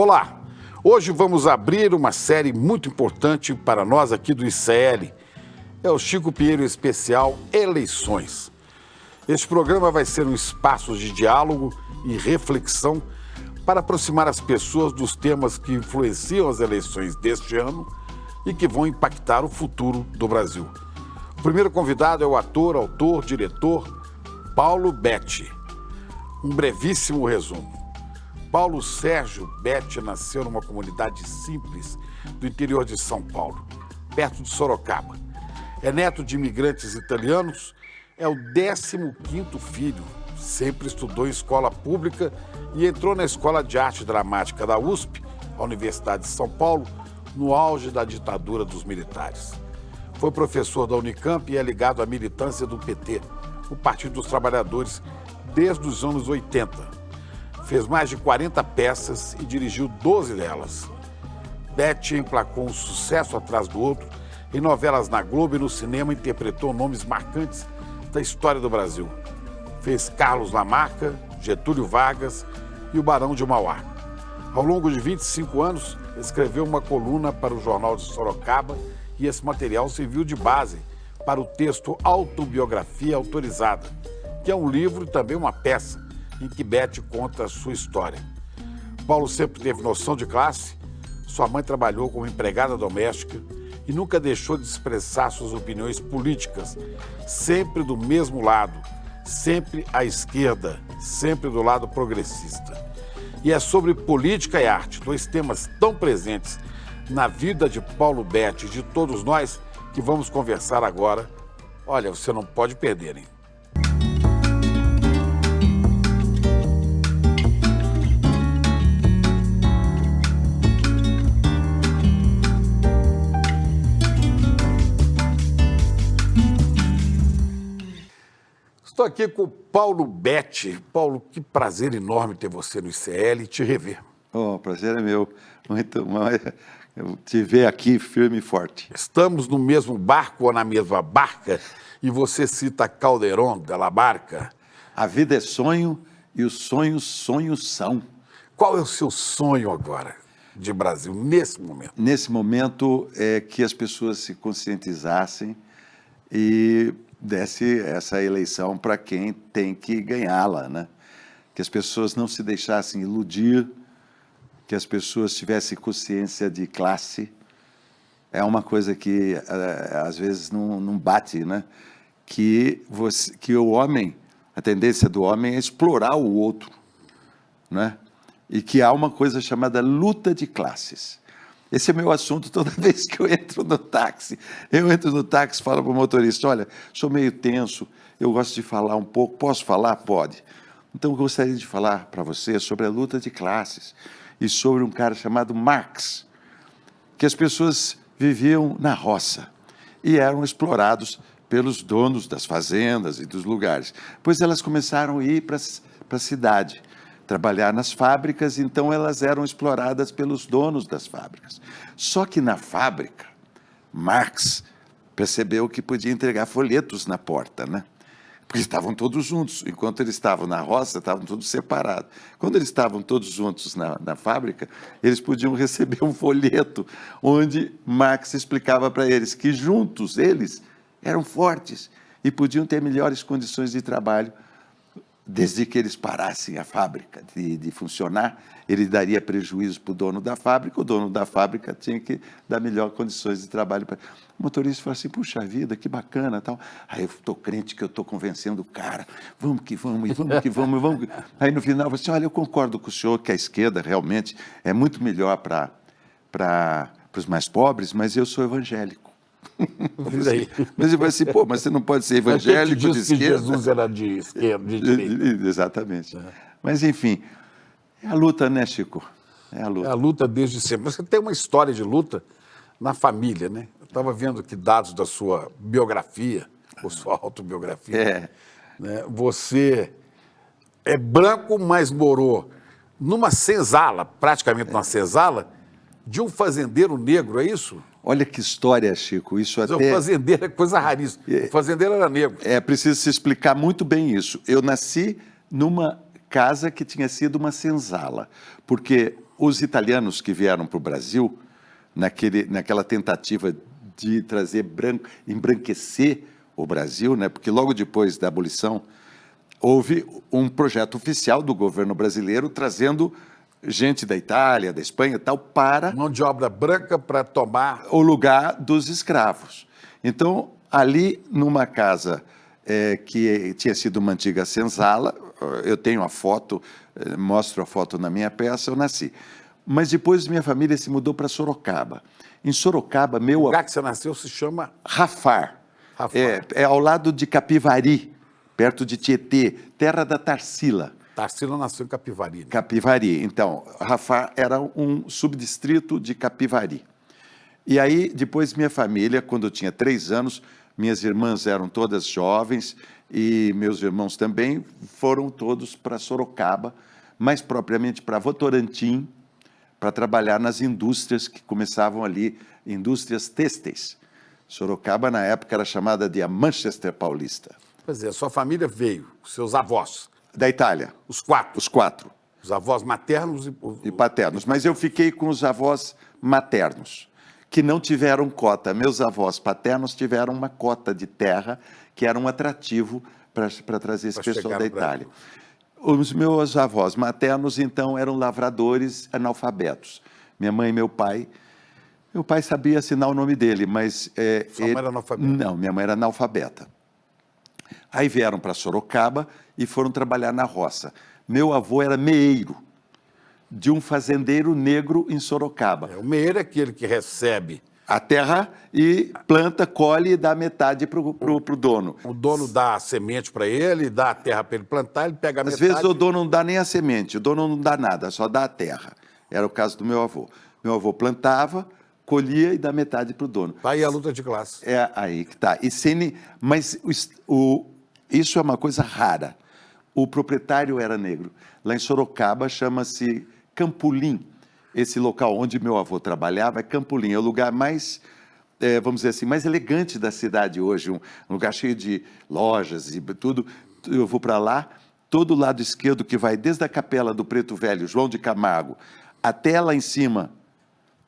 Olá! Hoje vamos abrir uma série muito importante para nós aqui do ICL. É o Chico Pinheiro Especial Eleições. Este programa vai ser um espaço de diálogo e reflexão para aproximar as pessoas dos temas que influenciam as eleições deste ano e que vão impactar o futuro do Brasil. O primeiro convidado é o ator, autor, diretor Paulo Betti. Um brevíssimo resumo. Paulo Sérgio Betti nasceu numa comunidade simples do interior de São Paulo, perto de Sorocaba. É neto de imigrantes italianos, é o 15º filho, sempre estudou em escola pública e entrou na Escola de Arte Dramática da USP, a Universidade de São Paulo, no auge da ditadura dos militares. Foi professor da Unicamp e é ligado à militância do PT, o Partido dos Trabalhadores, desde os anos 80. Fez mais de 40 peças e dirigiu 12 delas. Betti emplacou um sucesso atrás do outro. Em novelas na Globo e no cinema interpretou nomes marcantes da história do Brasil. Fez Carlos Lamarca, Getúlio Vargas e o Barão de Mauá. Ao longo de 25 anos, escreveu uma coluna para o Jornal de Sorocaba e esse material serviu de base para o texto Autobiografia Autorizada, que é um livro e também uma peça em que Betti conta a sua história. Paulo sempre teve noção de classe, sua mãe trabalhou como empregada doméstica e nunca deixou de expressar suas opiniões políticas, sempre do mesmo lado, sempre à esquerda, sempre do lado progressista. E é sobre política e arte, dois temas tão presentes na vida de Paulo Betti e de todos nós, que vamos conversar agora. Olha, você não pode perder, hein? Estou aqui com o Paulo Betti. Paulo, que prazer enorme ter você no ICL e te rever. O prazer é meu. Muito, eu te ver aqui firme e forte. Estamos no mesmo barco ou na mesma barca e você cita Calderón de la Barca. A vida é sonho e os sonhos são. Qual é o seu sonho agora de Brasil, nesse momento? Nesse momento é que as pessoas se conscientizassem e desse essa eleição para quem tem que ganhá-la, né? Que as pessoas não se deixassem iludir, que as pessoas tivessem consciência de classe. É uma coisa que às vezes não bate, né? Que o homem, a tendência do homem é explorar o outro, né? E que há uma coisa chamada luta de classes. Esse é meu assunto toda vez que eu entro no táxi. Eu entro no táxi e falo para o motorista, olha, sou meio tenso, eu gosto de falar um pouco, posso falar? Pode. Então eu gostaria de falar para você sobre a luta de classes e sobre um cara chamado Marx, que as pessoas viviam na roça e eram explorados pelos donos das fazendas e dos lugares. Pois elas começaram a ir para a cidade, trabalhar nas fábricas, então elas eram exploradas pelos donos das fábricas. Só que na fábrica, Marx percebeu que podia entregar folhetos na porta, né? Porque estavam todos juntos. Enquanto eles estavam na roça, estavam todos separados. Quando eles estavam todos juntos na fábrica, eles podiam receber um folheto onde Marx explicava para eles que juntos eles eram fortes e podiam ter melhores condições de trabalho. Desde que eles parassem a fábrica de funcionar, ele daria prejuízo para o dono da fábrica tinha que dar melhores condições de trabalho. O motorista falou assim, puxa vida, que bacana, tal. Aí eu estou crente que eu estou convencendo o cara, vamos que vamos, vamos que vamos, vamos. Aí no final, eu falei assim, olha, eu concordo com o senhor que a esquerda realmente é muito melhor para os mais pobres, mas eu sou evangélico. Mas ele vai assim, pô, mas você não pode ser evangélico de esquerda. Que Jesus era de esquerda, de direita. Exatamente. É. Mas, enfim, é a luta, né, Chico? É a luta. É a luta desde sempre. Você tem uma história de luta na família, né? Eu estava vendo aqui dados da sua biografia, ou sua autobiografia. É. Né? Você é branco, mas morou numa senzala, praticamente numa senzala, de um fazendeiro negro, é isso? Olha que história, Chico, isso até... O fazendeiro é coisa raríssima, o fazendeiro era negro. É, precisa se explicar muito bem isso. Eu nasci numa casa que tinha sido uma senzala, porque os italianos que vieram para o Brasil, naquela tentativa de embranquecer o Brasil, né? Porque logo depois da abolição, houve um projeto oficial do governo brasileiro trazendo gente da Itália, da Espanha e tal, para Mão de obra branca para tomar... o lugar dos escravos. Então, ali numa casa que tinha sido uma antiga senzala, eu tenho a foto, mostro a foto na minha peça, eu nasci. Mas depois minha família se mudou para Sorocaba. Em Sorocaba, O lugar que você nasceu se chama... Rafar. É ao lado de Capivari, perto de Tietê, terra da Tarsila. Tarsila nasceu em Capivari. Né? Capivari. Então, Rafar era um subdistrito de Capivari. E aí, depois, minha família, quando eu tinha 3 anos, minhas irmãs eram todas jovens e meus irmãos também foram todos para Sorocaba, mais propriamente para Votorantim, para trabalhar nas indústrias que começavam ali, indústrias têxteis. Sorocaba, na época, era chamada de a Manchester Paulista. Pois é, sua família veio, seus avós. Da Itália. Os 4. Os 4. Os avós maternos e paternos. Mas eu fiquei com os avós maternos, que não tiveram cota. Meus avós paternos tiveram uma cota de terra, que era um atrativo para trazer esse pessoal da Itália. Os meus avós maternos, então, eram lavradores analfabetos. Minha mãe e meu pai sabia assinar o nome dele, mas... Sua mãe era analfabeta? Não, minha mãe era analfabeta. Aí vieram para Sorocaba e foram trabalhar na roça. Meu avô era meeiro de um fazendeiro negro em Sorocaba. O meeiro é aquele que recebe a terra e planta, colhe e dá metade para o dono. O dono dá a semente para ele, dá a terra para ele plantar, ele pega a metade. Às vezes o dono não dá nem a semente, o dono não dá nada, só dá a terra. Era o caso do meu avô. Meu avô plantava, colhia e dá metade para o dono. Aí a luta de classe. É aí que está. Mas isso é uma coisa rara. O proprietário era negro. Lá em Sorocaba chama-se Campolim. Esse local onde meu avô trabalhava é Campolim. É o lugar mais, vamos dizer assim, mais elegante da cidade hoje. Um lugar cheio de lojas e tudo. Eu vou para lá, todo o lado esquerdo que vai desde a capela do Preto Velho, João de Camargo, até lá em cima,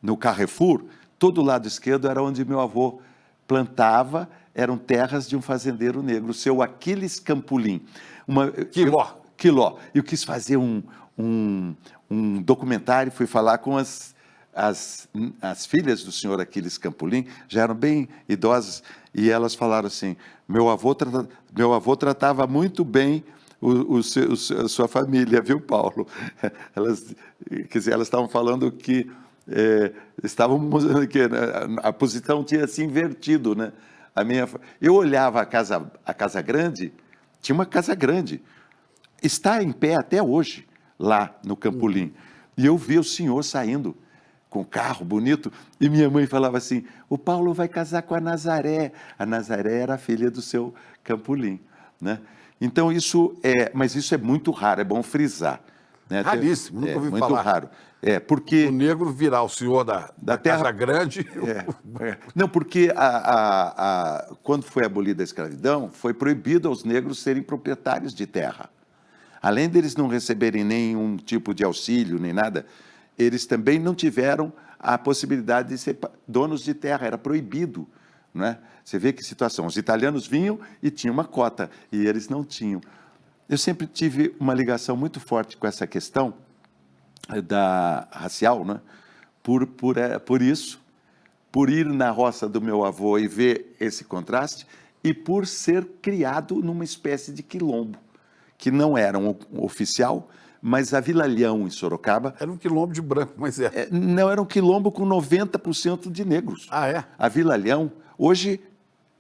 no Carrefour, todo o lado esquerdo era onde meu avô plantava, eram terras de um fazendeiro negro, o seu Aquiles Campolim. Quiló. Eu quis fazer um documentário, fui falar com as filhas do senhor Aquiles Campolim, já eram bem idosas, e elas falaram assim, meu avô tratava muito bem a sua família, viu, Paulo? Elas estavam falando que a posição tinha se invertido, né? Eu olhava a casa grande, tinha uma casa grande, está em pé até hoje, lá no Campolim. E eu vi o senhor saindo com carro bonito, e minha mãe falava assim, o Paulo vai casar com a Nazaré. A Nazaré era a filha do seu Campolim, né? Então, mas isso é muito raro, é bom frisar. Né? Raríssimo, nunca ouvi falar. Muito raro. Porque o negro virar o senhor da terra Casa Grande. Não, porque quando foi abolida a escravidão, foi proibido aos negros serem proprietários de terra. Além deles não receberem nenhum tipo de auxílio, nem nada, eles também não tiveram a possibilidade de ser donos de terra, era proibido. Não é? Você vê que situação. Os italianos vinham e tinham uma cota, e eles não tinham. Eu sempre tive uma ligação muito forte com essa questão da racial, né? Por isso, por ir na roça do meu avô e ver esse contraste, e por ser criado numa espécie de quilombo, que não era um oficial, mas a Vila Leão, em Sorocaba... Era um quilombo de branco, mas não, era um quilombo com 90% de negros. Ah, é? A Vila Leão, hoje,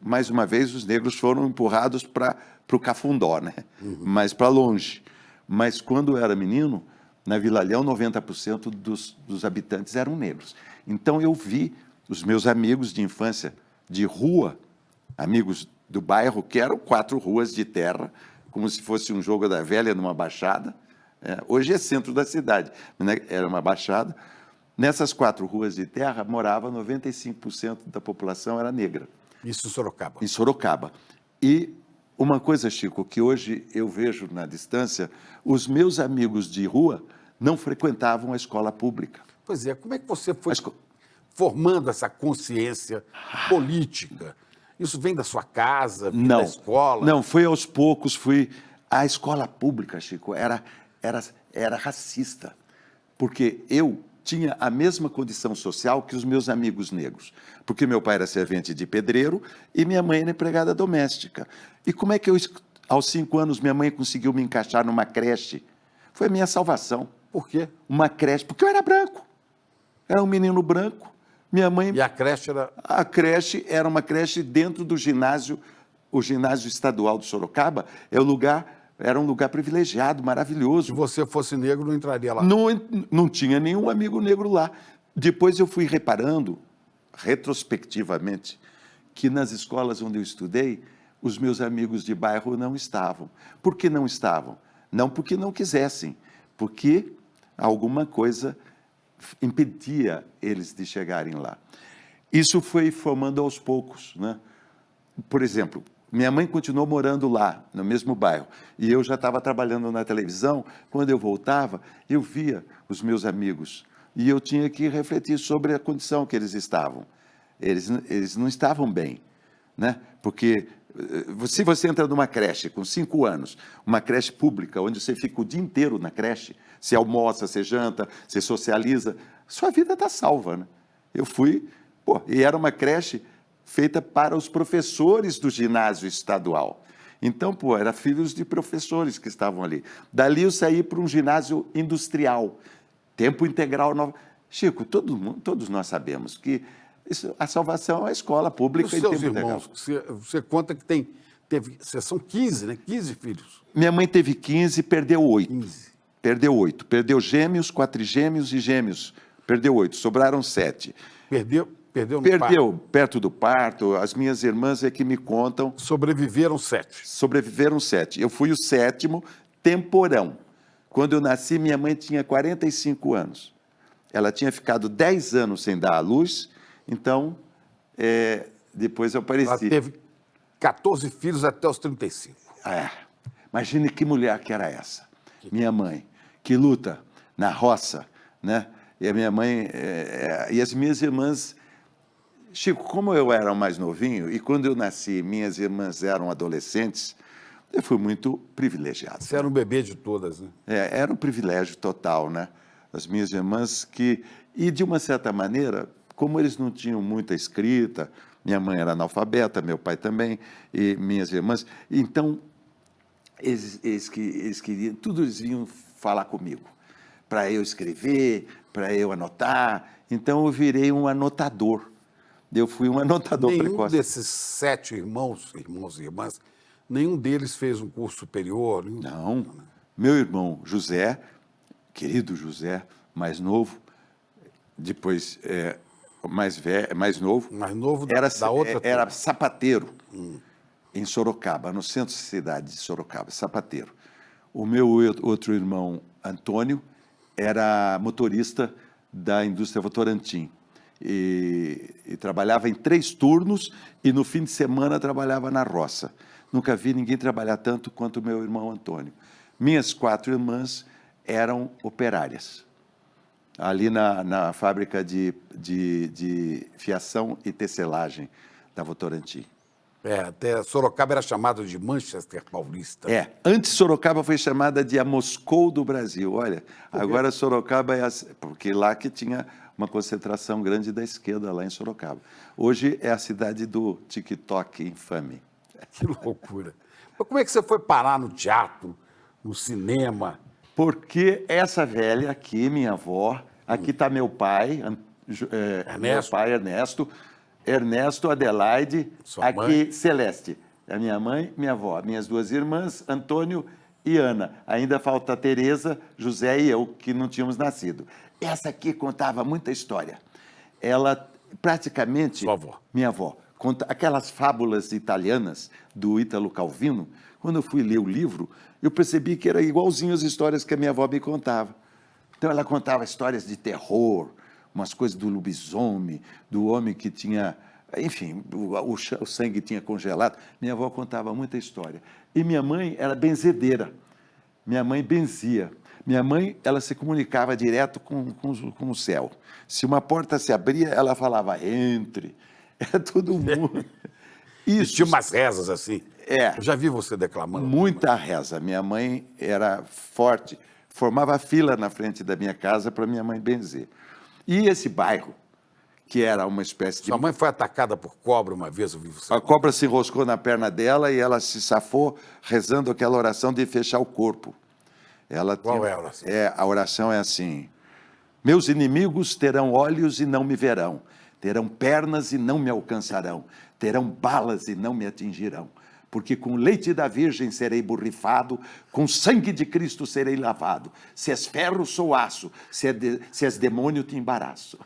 mais uma vez, os negros foram empurrados para o Cafundó, né? Mais para longe. Mas quando eu era menino, na Vila Leão, 90% dos habitantes eram negros. Então, eu vi os meus amigos de infância, de rua, amigos do bairro, que eram 4 ruas de terra, como se fosse um jogo da velha numa baixada. Hoje é centro da cidade, né? Era uma baixada. Nessas 4 ruas de terra, morava 95% da população era negra. Isso em Sorocaba? Em Sorocaba. E uma coisa, Chico, que hoje eu vejo na distância, os meus amigos de rua não frequentavam a escola pública. Pois é, como é que você foi formando essa consciência política? Isso vem da sua casa, vem da escola? Não, foi aos poucos, A escola pública, Chico, era racista, porque eu tinha a mesma condição social que os meus amigos negros, porque meu pai era servente de pedreiro e minha mãe era empregada doméstica. E como é que aos 5 anos, minha mãe conseguiu me encaixar numa creche? Foi a minha salvação. Por quê? Uma creche, porque eu era branco. Era um menino branco. Minha mãe... E a creche era... A creche era uma creche dentro do ginásio, o ginásio estadual de Sorocaba, era um lugar privilegiado, maravilhoso. Se você fosse negro, não entraria lá. Não tinha nenhum amigo negro lá. Depois eu fui reparando, retrospectivamente, que nas escolas onde eu estudei, os meus amigos de bairro não estavam. Por que não estavam? Não porque não quisessem, porque alguma coisa impedia eles de chegarem lá. Isso foi formando aos poucos, né? Por exemplo, minha mãe continuou morando lá, no mesmo bairro, e eu já estava trabalhando na televisão. Quando eu voltava, eu via os meus amigos, e eu tinha que refletir sobre a condição que eles estavam. Eles não estavam bem, né? Porque se você entra numa creche com 5 anos, uma creche pública, onde você fica o dia inteiro na creche, você almoça, você janta, você socializa, sua vida está salva, né? Eu fui, e era uma creche feita para os professores do ginásio estadual. Então, era filhos de professores que estavam ali. Dali eu saí para um ginásio industrial, tempo integral. Chico, todos nós sabemos que a salvação é a escola pública e em seus tempo integral. irmãos, você conta que vocês são 15, né? 15 filhos. Minha mãe teve 15, perdeu 8. 15. Perdeu 8. Perdeu gêmeos, quatrigêmeos e gêmeos. Perdeu 8, sobraram 7. Perdeu Perto do parto. As minhas irmãs é que me contam. Sobreviveram 7. Sobreviveram 7. Eu fui o 7º, temporão. Quando eu nasci, minha mãe tinha 45 anos. Ela tinha ficado 10 anos sem dar à luz, então, depois eu apareci. Ela teve 14 filhos até os 35. Imagine que mulher que era essa. Minha mãe, que luta na roça, né? E a minha mãe, e as minhas irmãs... Chico, como eu era o mais novinho, e quando eu nasci, minhas irmãs eram adolescentes, eu fui muito privilegiado. Você era um bebê de todas, né? Era um privilégio total, né? As minhas irmãs que... E, de uma certa maneira, como eles não tinham muita escrita, minha mãe era analfabeta, meu pai também, e minhas irmãs, então, eles queriam... Tudo eles vinham falar comigo, para eu escrever, para eu anotar. Então, eu virei um anotador. Eu fui um anotador precoce. Nenhum desses 7 irmãos e irmãs, nenhum deles fez um curso superior? Não. Meu irmão José, querido José, mais novo, depois mais novo. Mais novo da outra era sapateiro em Sorocaba, no centro da cidade de Sorocaba, sapateiro. O meu outro irmão, Antônio, era motorista da indústria Votorantim. E trabalhava em 3 turnos e no fim de semana trabalhava na roça. Nunca vi ninguém trabalhar tanto quanto o meu irmão Antônio. Minhas 4 irmãs eram operárias, ali na fábrica de fiação e tecelagem da Votorantim. Até Sorocaba era chamado de Manchester Paulista. Antes Sorocaba foi chamada de a Moscou do Brasil. Olha, agora Sorocaba porque lá que tinha uma concentração grande da esquerda, lá em Sorocaba. Hoje é a cidade do TikTok infame. Que loucura. Mas como é que você foi parar no teatro, no cinema? Porque essa velha aqui, minha avó, aqui está meu pai, Ernesto, Adelaide, sua aqui mãe? Celeste, a minha mãe, minha avó, minhas 2 irmãs, Antônio e Ana. Ainda falta Tereza, José e eu, que não tínhamos nascido. Essa aqui contava muita história. Ela praticamente... Sua avó. Minha avó. Conta aquelas fábulas italianas do Ítalo Calvino. Quando eu fui ler o livro, eu percebi que era igualzinho as histórias que a minha avó me contava. Então, ela contava histórias de terror, umas coisas do lobisomem, do homem que tinha... Enfim, o sangue tinha congelado. Minha avó contava muita história. E minha mãe era benzedeira. Minha mãe benzia. Minha mãe, ela se comunicava direto com o céu. Se uma porta se abria, ela falava, entre. Era todo mundo. E tinha umas rezas assim. Eu já vi você declamando. Muita reza. Minha mãe era forte, formava fila na frente da minha casa para minha mãe benzer. E esse bairro, que era uma espécie de... Sua mãe foi atacada por cobra uma vez, eu vi você. A cobra se enroscou na perna dela e ela se safou rezando aquela oração de fechar o corpo. Qual é a oração? A oração é assim: meus inimigos terão olhos e não me verão, terão pernas e não me alcançarão, terão balas e não me atingirão, porque com leite da Virgem serei borrifado, com sangue de Cristo serei lavado. Se és ferro, sou aço, se és demônio, te embaraço.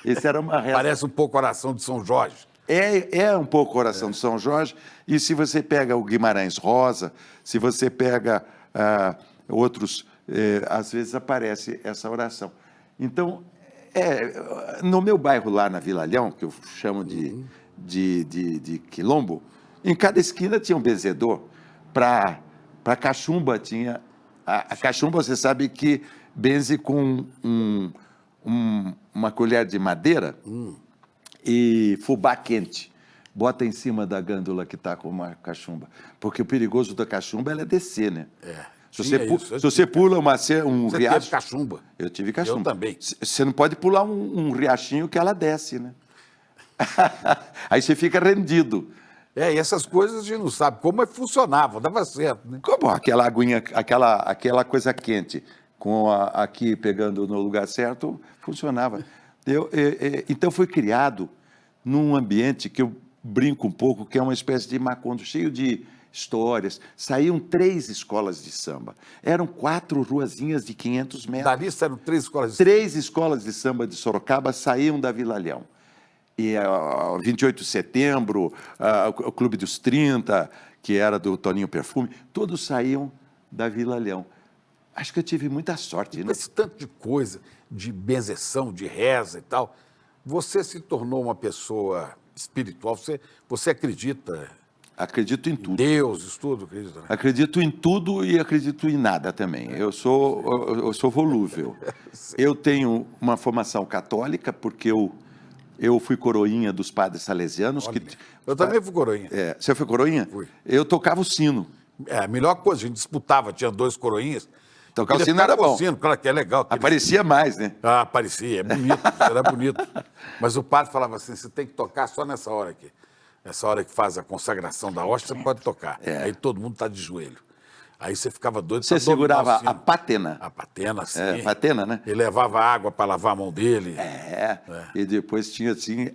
Esse era uma reza. Parece um pouco a oração de São Jorge. É um pouco a oração de São Jorge, e se você pega o Guimarães Rosa, se você pega outros, às vezes aparece essa oração. Então, no meu bairro lá na Vila Leão, que eu chamo de Quilombo, em cada esquina tinha um benzedor. Para cachumba tinha... A cachumba, você sabe que benze com uma colher de madeira e fubá quente. Bota em cima da gândula que está com uma cachumba. Porque o perigoso da cachumba é descer, né? Se você pula um você riacho... Teve cachumba. Eu tive cachumba. Eu também. Você não pode pular um riachinho que ela desce, né? Aí você fica rendido. E essas coisas a gente não sabe como funcionava, dava certo, né? Como aquela aguinha, aquela coisa quente, aqui pegando no lugar certo, funcionava. Então foi criado num ambiente que eu brinco um pouco, que é uma espécie de Macondo, cheio de histórias. Saíam 3 escolas de samba. Eram 4 ruazinhas de 500 metros. Da lista eram 3 escolas de samba. 3 escolas de samba de Sorocaba saíam da Vila Leão. E 28 de setembro, o Clube dos 30, que era do Toninho Perfume, todos saíam da Vila Leão. Acho que eu tive muita sorte, né? Esse tanto de coisa, de benzeção, de reza e tal, você se tornou uma pessoa espiritual, você acredita? Acredito em tudo. Deus, isso tudo, acredita? Acredito em tudo e acredito em nada também. Eu sou volúvel. Eu tenho uma formação católica, porque eu fui coroinha dos padres salesianos. Eu também fui coroinha. Você foi coroinha? Fui. Eu tocava o sino. A melhor coisa, a gente disputava, tinha 2 coroinhas. Tocar o sino era bom. Claro que é legal. Aparecia mais, né? Aparecia, é bonito, era bonito. Mas o padre falava assim, você tem que tocar só nessa hora aqui. Essa hora que faz a consagração da hóstia, você pode tocar. Aí todo mundo está de joelho. Aí você ficava doido. Você segurava a patena. A patena, sim. Patena, né? Ele levava água para lavar a mão dele. E depois tinha assim...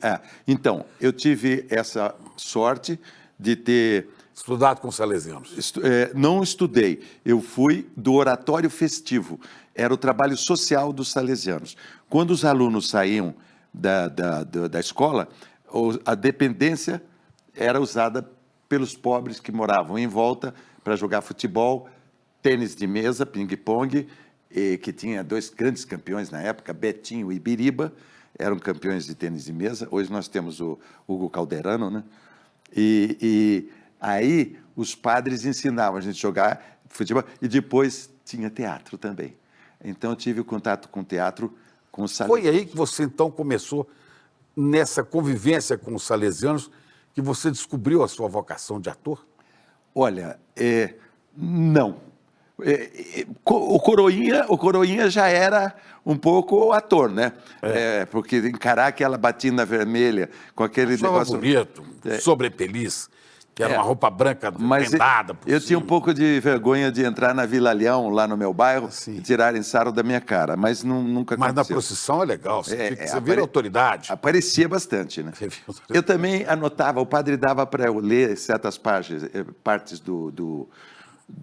Então, eu tive essa sorte de ter... Estudado com salesianos. Não estudei. Eu fui do oratório festivo. Era o trabalho social dos salesianos. Quando os alunos saíam da escola, a dependência era usada pelos pobres que moravam em volta para jogar futebol, tênis de mesa, ping-pong, que tinha 2 grandes campeões na época, Betinho e Biriba, eram campeões de tênis de mesa. Hoje nós temos o Hugo Calderano, né? E aí os padres ensinavam a gente a jogar futebol, e depois tinha teatro também. Então eu tive o contato com o teatro, com os salesianos. Foi aí que você então começou, nessa convivência com os salesianos, que você descobriu a sua vocação de ator? Olha, não. O Coroinha já era um pouco ator, né? Porque encarar aquela batina vermelha com aquele negócio... bonito, sobrepeliz, que era uma roupa branca vendada por eu cima. tinha um pouco de vergonha de entrar na Vila Leão, lá no meu bairro, e tirarem sarro da minha cara, mas nunca aconteceu. Mas na procissão é legal, você vira autoridade. Aparecia bastante, né? Eu também anotava, o padre dava para eu ler certas partes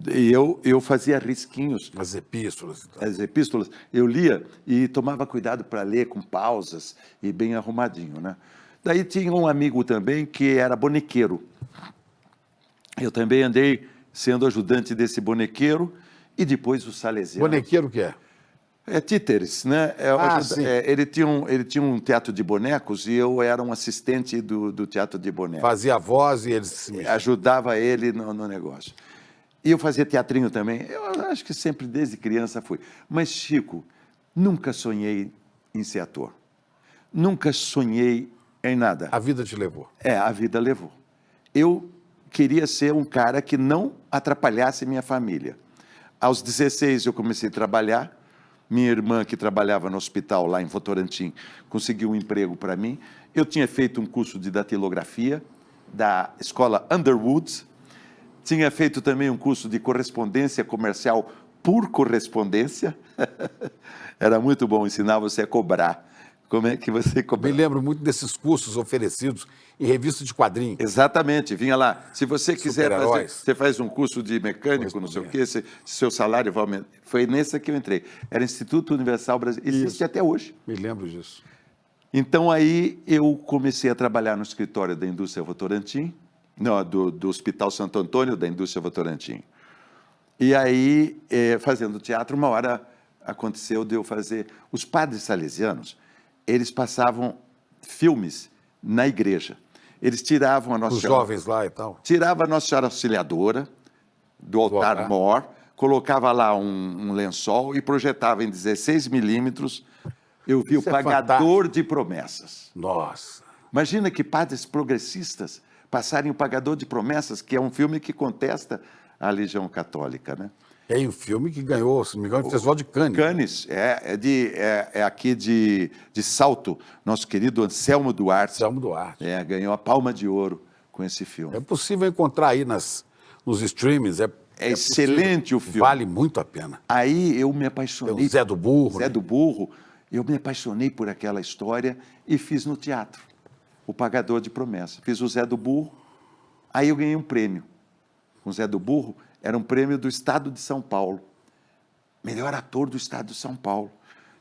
e eu fazia risquinhos. As epístolas. Então. As epístolas, eu lia e tomava cuidado para ler com pausas e bem arrumadinho, né? Daí tinha um amigo também que era bonequeiro. Eu também andei sendo ajudante desse bonequeiro e depois o salesiano. Bonequeiro o que é? Títeres, né? Sim. Ele tinha um teatro de bonecos e eu era um assistente do teatro de bonecos. Fazia a voz e eles se mexiam. Ajudava ele no negócio. E eu fazia teatrinho também. Eu acho que sempre, desde criança, fui. Mas, Chico, nunca sonhei em ser ator. Nunca sonhei em nada. A vida te levou. A vida levou. Eu queria ser um cara que não atrapalhasse minha família. Aos 16 eu comecei a trabalhar. Minha irmã, que trabalhava no hospital lá em Votorantim, conseguiu um emprego para mim. Eu tinha feito um curso de datilografia da escola Underwood. Tinha feito também um curso de correspondência comercial por correspondência. Era muito bom ensinar você a cobrar. Como é que você cobra? Me lembro muito desses cursos oferecidos em revistas de quadrinhos. Exatamente, vinha lá. Se você quiser fazer, Super-heróis. você faz um curso de mecânico, não sei o quê, seu salário vai aumentar. Foi nessa que eu entrei. Era Instituto Universal Brasileiro. Existe até hoje. Me lembro disso. Então, aí eu comecei a trabalhar no escritório da indústria Votorantim, não, do Hospital Santo Antônio, da indústria Votorantim. E aí, fazendo teatro, uma hora aconteceu de eu fazer... Os padres salesianos, eles passavam filmes na igreja. Eles tiravam a Nossa Os Senhora... jovens lá e tal. Tirava a Nossa Senhora Auxiliadora do altar mor, colocava lá um lençol e projetava em 16 milímetros. Eu vi Isso o é Pagador fantástico. de Promessas. Nossa. Imagina que padres progressistas passarem o Pagador de Promessas, que é um filme que contesta a religião católica, né? É um filme que ganhou, se não me engano, o Festival de Cannes. Cannes, é aqui de Salto, nosso querido Anselmo Duarte. Anselmo Duarte. Ganhou a Palma de Ouro com esse filme. É possível encontrar aí nos streamings. É excelente o filme. Vale muito a pena. Aí eu me apaixonei. Tem o Zé do Burro. Zé do Burro. Eu me apaixonei por aquela história e fiz no teatro o Pagador de Promessas. Fiz o Zé do Burro, aí eu ganhei um prêmio. O Zé do Burro era um prêmio do Estado de São Paulo. Melhor ator do Estado de São Paulo.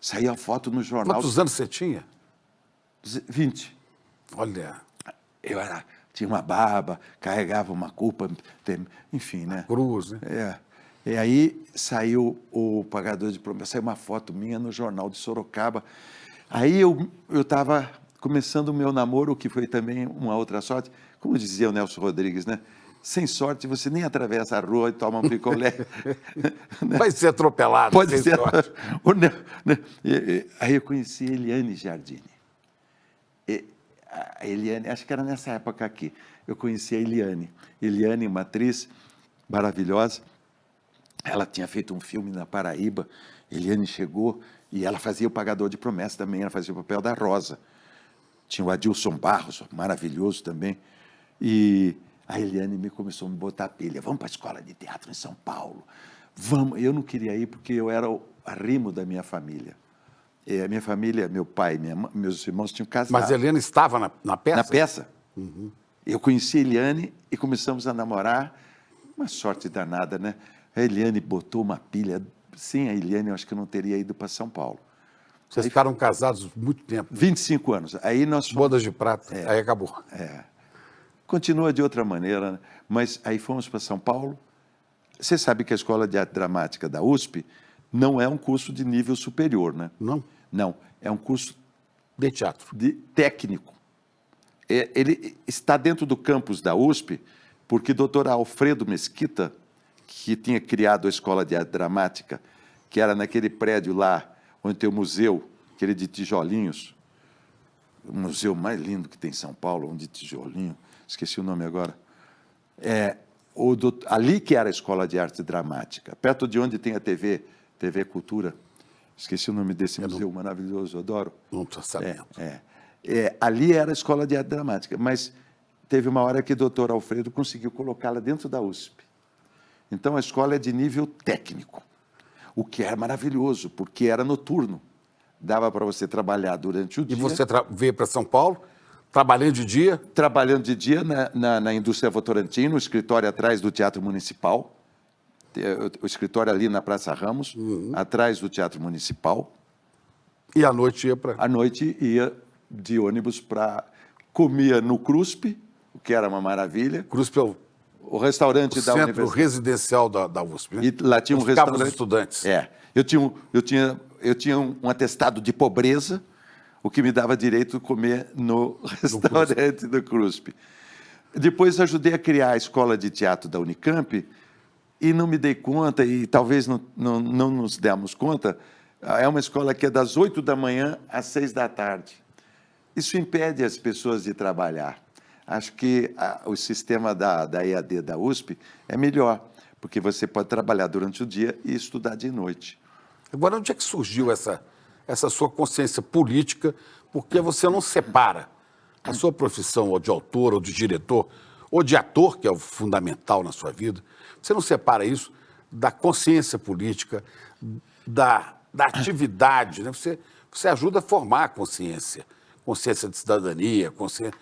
Saiu a foto no jornal. Quantos anos você tinha? 20. Olha. Eu tinha uma barba, carregava uma culpa, enfim, né? Cruz, né? E aí saiu o Pagador de Promessas, saiu uma foto minha no jornal de Sorocaba. Aí eu estava começando o meu namoro, que foi também uma outra sorte. Como dizia o Nelson Rodrigues, né? Sem sorte, você nem atravessa a rua e toma um picolé. Vai ser atropelado. Pode ser. Aí eu conheci a Eliane Giardini. A Eliane, acho que era nessa época aqui. Eu conheci a Eliane. Eliane, uma atriz maravilhosa. Ela tinha feito um filme na Paraíba. Eliane chegou e ela fazia o Pagador de Promessas também. Ela fazia o papel da Rosa. Tinha o Adilson Barros, maravilhoso também. E a Eliane começou a me botar a pilha. Vamos para a escola de teatro em São Paulo. Vamos. Eu não queria ir porque eu era o arrimo da minha família. A minha família, meu pai, meus irmãos tinham casado. Mas a Eliane estava na peça? Na peça. Uhum. Eu conheci a Eliane e começamos a namorar. Uma sorte danada, né? A Eliane botou uma pilha. Sem a Eliane, eu acho que eu não teria ido para São Paulo. Vocês ficaram casados muito tempo. 25 anos. Aí nós fomos... Bodas de prata. Aí acabou. Continua de outra maneira, né? Mas aí fomos para São Paulo. Você sabe que a Escola de Arte Dramática da USP não é um curso de nível superior, né? Não? Não, é um curso de teatro, técnico. Ele está dentro do campus da USP, porque o doutor Alfredo Mesquita, que tinha criado a Escola de Arte Dramática, que era naquele prédio lá, onde tem o museu, aquele de tijolinhos, o museu mais lindo que tem em São Paulo, onde tijolinho, esqueci o nome agora. Ali que era a Escola de Arte Dramática, perto de onde tem a TV Cultura. Esqueci o nome desse museu maravilhoso, eu adoro. Não estou sabendo. Ali era a Escola de Arte Dramática, mas teve uma hora que o doutor Alfredo conseguiu colocá-la dentro da USP. Então, a escola é de nível técnico, o que é maravilhoso, porque era noturno. Dava para você trabalhar durante o dia. E você veio para São Paulo, trabalhando de dia? Trabalhando de dia na indústria Votorantim, no escritório atrás do Teatro Municipal. O escritório ali na Praça Ramos, atrás do Teatro Municipal. E à noite ia para... À noite ia de ônibus para... Comia no CRUSP, o que era uma maravilha. CRUSP é o restaurante da centro universidade. residencial da USP. Né? E lá tinha um restaurante. Os estudantes. Eu tinha um atestado de pobreza, o que me dava direito de comer no restaurante do CRUSP. Depois ajudei a criar a escola de teatro da Unicamp, e não me dei conta, e talvez não nos demos conta, é uma escola que é das 8 da manhã às 6 da tarde. Isso impede as pessoas de trabalhar. Acho que o sistema da EAD da USP é melhor, porque você pode trabalhar durante o dia e estudar de noite. Agora, onde é que surgiu essa sua consciência política? Porque você não separa a sua profissão ou de autor, ou de diretor, ou de ator, que é o fundamental na sua vida, você não separa isso da consciência política, da atividade, né? Você ajuda a formar a consciência de cidadania, consciência.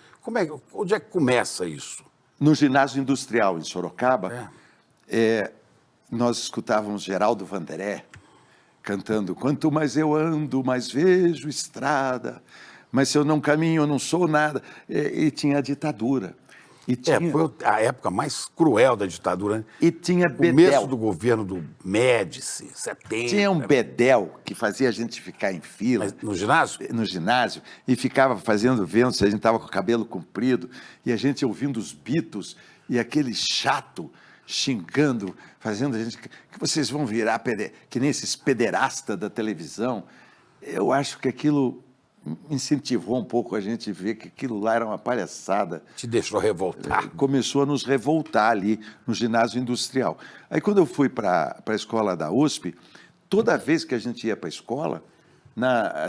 Onde é que começa isso? No ginásio industrial em Sorocaba, nós escutávamos Geraldo Vanderé cantando: quanto mais eu ando, mais vejo estrada, mas se eu não caminho, eu não sou nada. E tinha a ditadura. Foi a época mais cruel da ditadura, né? E tinha Bedel. Começo do governo do Médici, 70. Tinha um Bedel que fazia a gente ficar em fila. Mas no ginásio? No ginásio, e ficava vendo se a gente estava com o cabelo comprido, e a gente ouvindo os Beatles, e aquele chato xingando, fazendo a gente... que vocês vão virar, que nem esses pederastas da televisão. Eu acho que aquilo incentivou um pouco a gente ver que aquilo lá era uma palhaçada. Te deixou revoltar. Começou a nos revoltar ali no ginásio industrial. Aí, quando eu fui para a escola da USP, toda vez que a gente ia para a escola,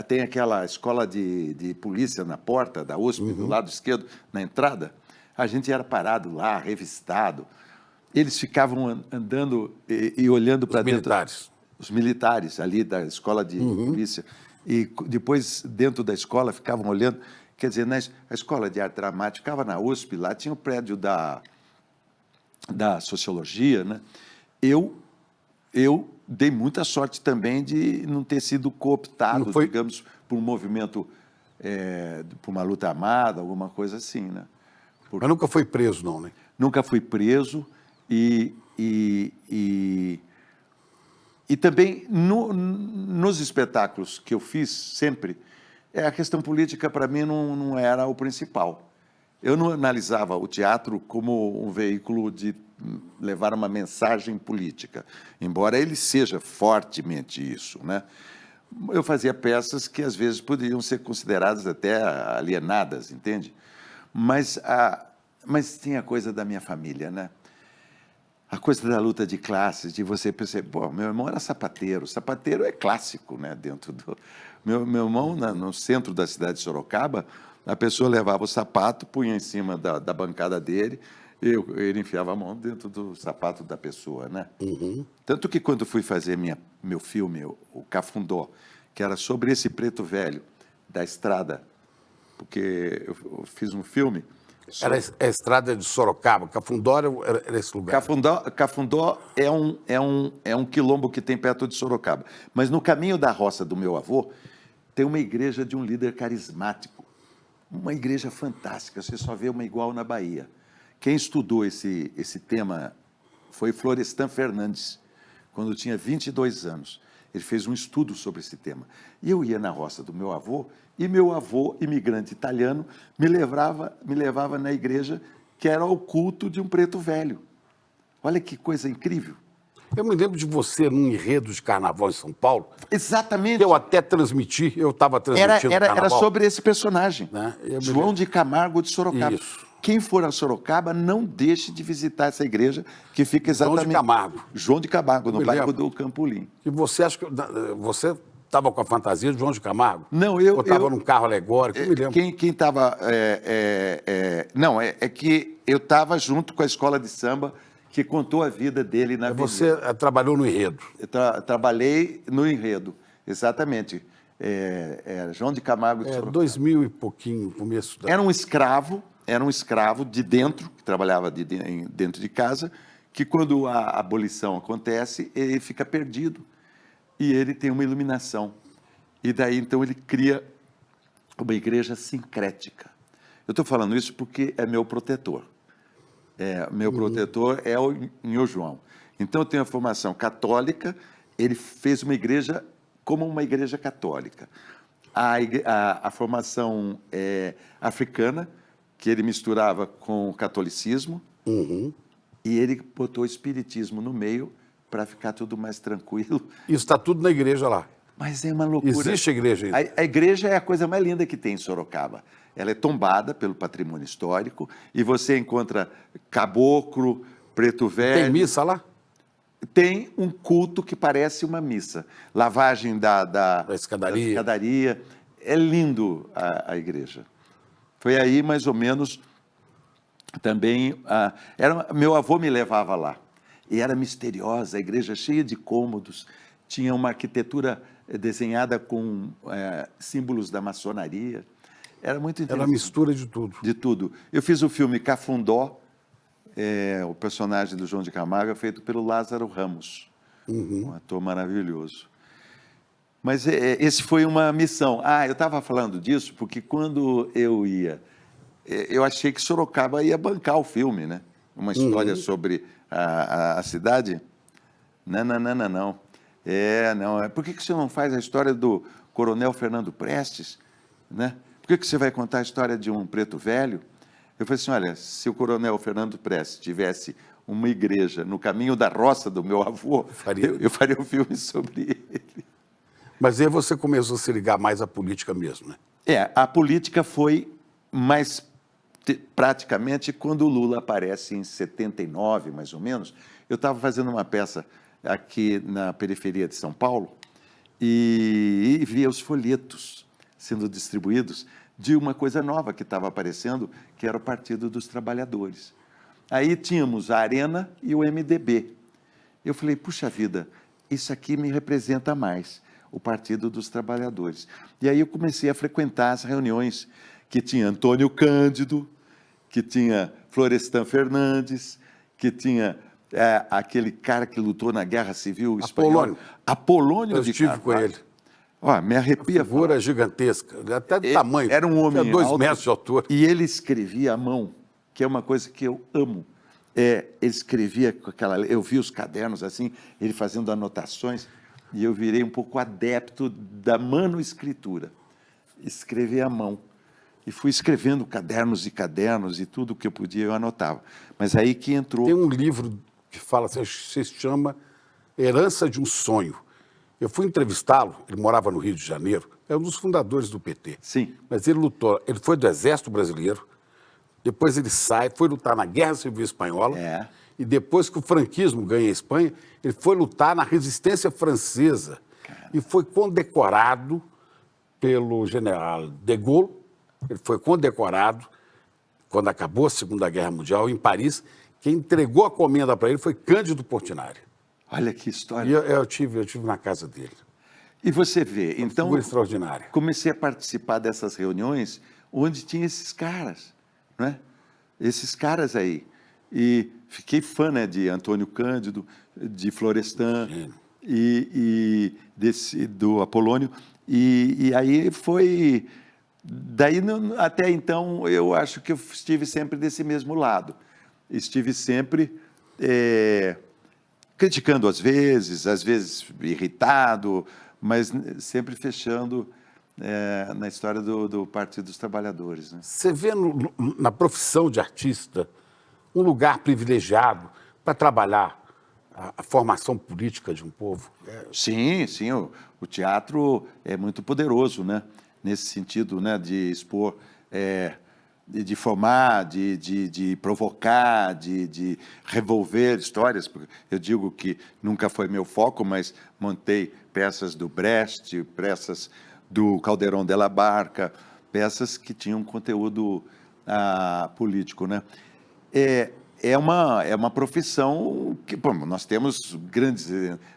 tem aquela escola de polícia na porta da USP, do lado esquerdo, na entrada, a gente era parado lá, revistado. Eles ficavam andando e olhando para dentro. Militares. Os militares ali da escola de polícia. E depois, dentro da escola, ficavam olhando. Quer dizer, a escola de arte dramática ficava na USP, lá tinha o prédio da sociologia, né? Eu dei muita sorte também de não ter sido cooptado, digamos, por um movimento, por uma luta armada, alguma coisa assim, né? Mas nunca foi preso, não, né? Nunca fui preso e também nos espetáculos que eu fiz sempre, a questão política para mim não era o principal. Eu não analisava o teatro como um veículo de levar uma mensagem política, embora ele seja fortemente isso, né? Eu fazia peças que às vezes poderiam ser consideradas até alienadas, entende? Mas tinha a coisa da minha família, né? A coisa da luta de classes, de você perceber, pô, meu irmão era sapateiro. Sapateiro é clássico, né? Dentro do... Meu irmão, no centro da cidade de Sorocaba, a pessoa levava o sapato, punha em cima da bancada dele, ele enfiava a mão dentro do sapato da pessoa, né? Tanto que quando fui fazer meu filme, o Cafundó, que era sobre esse preto velho da estrada, porque eu fiz um filme... Era a estrada de Sorocaba, Cafundó era esse lugar. Cafundó é um quilombo que tem perto de Sorocaba. Mas no caminho da roça do meu avô, tem uma igreja de um líder carismático. Uma igreja fantástica, você só vê uma igual na Bahia. Quem estudou esse tema foi Florestan Fernandes, quando tinha 22 anos. Ele fez um estudo sobre esse tema. E eu ia na roça do meu avô, e meu avô, imigrante italiano, me levava na igreja que era o culto de um preto velho. Olha que coisa incrível. Eu me lembro de você num enredo de carnaval em São Paulo. Exatamente. Eu até transmiti, eu estava transmitindo era carnaval. sobre esse personagem, né? João de Camargo de Sorocaba. Isso. Quem for a Sorocaba, não deixe de visitar essa igreja, que fica exatamente... João de Camargo. João de Camargo, no bairro do Campolim. E você acha que você estava com a fantasia de João de Camargo? Não, eu... Ou estava num carro alegórico? Eu me lembro. Quem estava... Não, é que eu estava junto com a escola de samba que contou a vida dele na avenida. Você trabalhou no enredo? Trabalhei no enredo, exatamente. João de Camargo de Sorocaba. 2000 e pouquinho, começo da... Era um escravo de dentro, que trabalhava dentro de casa, que quando a abolição acontece, ele fica perdido. E ele tem uma iluminação. E daí, então, ele cria uma igreja sincrética. Eu estou falando isso porque é meu protetor. Meu protetor é o Nhô João. Então, eu tenho a formação católica, ele fez uma igreja como uma igreja católica. A formação africana, que ele misturava com o catolicismo, E ele botou o espiritismo no meio para ficar tudo mais tranquilo. Isso está tudo na igreja lá. Mas é uma loucura. Existe a igreja ainda? A igreja é a coisa mais linda que tem em Sorocaba. Ela é tombada pelo patrimônio histórico e você encontra caboclo, preto velho. Tem missa lá? Tem um culto que parece uma missa. Lavagem da escadaria. Da escadaria. É lindo a igreja. Foi aí, mais ou menos, também... meu avô me levava lá. E era misteriosa, a igreja cheia de cômodos. Tinha uma arquitetura desenhada com símbolos da maçonaria. Era muito interessante. Era uma mistura de tudo. De tudo. Eu fiz o filme Cafundó, o personagem do João de Camargo é feito pelo Lázaro Ramos, um ator maravilhoso. Mas esse foi uma missão. Eu estava falando disso porque quando eu ia, eu achei que Sorocaba ia bancar o filme, né? Uma história sobre a cidade. Não. Não. Por que o senhor não faz a história do Coronel Fernando Prestes, né? Por que você vai contar a história de um preto velho? Eu falei assim, olha, se o Coronel Fernando Prestes tivesse uma igreja no caminho da roça do meu avô, eu faria um filme sobre ele. Mas aí você começou a se ligar mais à política mesmo, né? A política foi mais praticamente quando o Lula aparece em 79, mais ou menos. Eu estava fazendo uma peça aqui na periferia de São Paulo e via os folhetos sendo distribuídos de uma coisa nova que estava aparecendo, que era o Partido dos Trabalhadores. Aí tínhamos a Arena e o MDB. Eu falei, puxa vida, isso aqui me representa mais, o Partido dos Trabalhadores. E aí eu comecei a frequentar as reuniões que tinha Antônio Cândido, que tinha Florestan Fernandes, que tinha aquele cara que lutou na Guerra Civil Espanhola. Apolônio de Carvalho. Eu estive com ele. Me arrepia. Uma figura gigantesca, até do tamanho. Era um homem tinha 2 alto, metros de altura. E ele escrevia à mão, que é uma coisa que eu amo. Ele escrevia com aquela... Eu vi os cadernos assim, ele fazendo anotações, e eu virei um pouco adepto da manoescritura. Escrever à mão. E fui escrevendo cadernos e cadernos, e tudo que eu podia eu anotava. Mas aí que entrou... Tem um livro que fala assim, se chama Herança de um Sonho. Eu fui entrevistá-lo, ele morava no Rio de Janeiro, é um dos fundadores do PT. Sim. Mas ele lutou, ele foi do Exército Brasileiro, depois ele sai, foi lutar na Guerra Civil Espanhola, e depois que o franquismo ganha a Espanha, ele foi lutar na resistência francesa. Caramba. E foi condecorado pelo general de Gaulle, ele foi condecorado quando acabou a Segunda Guerra Mundial, em Paris. Quem entregou a comenda para ele foi Cândido Portinari. Olha que história. E eu tive na casa dele. E você vê, então... Figura extraordinária. Comecei a participar dessas reuniões onde tinha esses caras, né? Esses caras aí. E fiquei fã, né, de Antônio Cândido, de Florestan e do Apolônio. E aí foi... Daí, até então, eu acho que eu estive sempre desse mesmo lado. Estive sempre... criticando às vezes irritado, mas sempre fechando na história do Partido dos Trabalhadores. Né? Você vê na profissão de artista um lugar privilegiado para trabalhar a formação política de um povo? Sim, o teatro é muito poderoso, né? Nesse sentido, né? De expor... de formar, de provocar, de revolver histórias. Eu digo que nunca foi meu foco, mas montei peças do Brecht, peças do Calderón de la Barca, peças que tinham conteúdo político, né? É uma profissão que, nós temos grandes,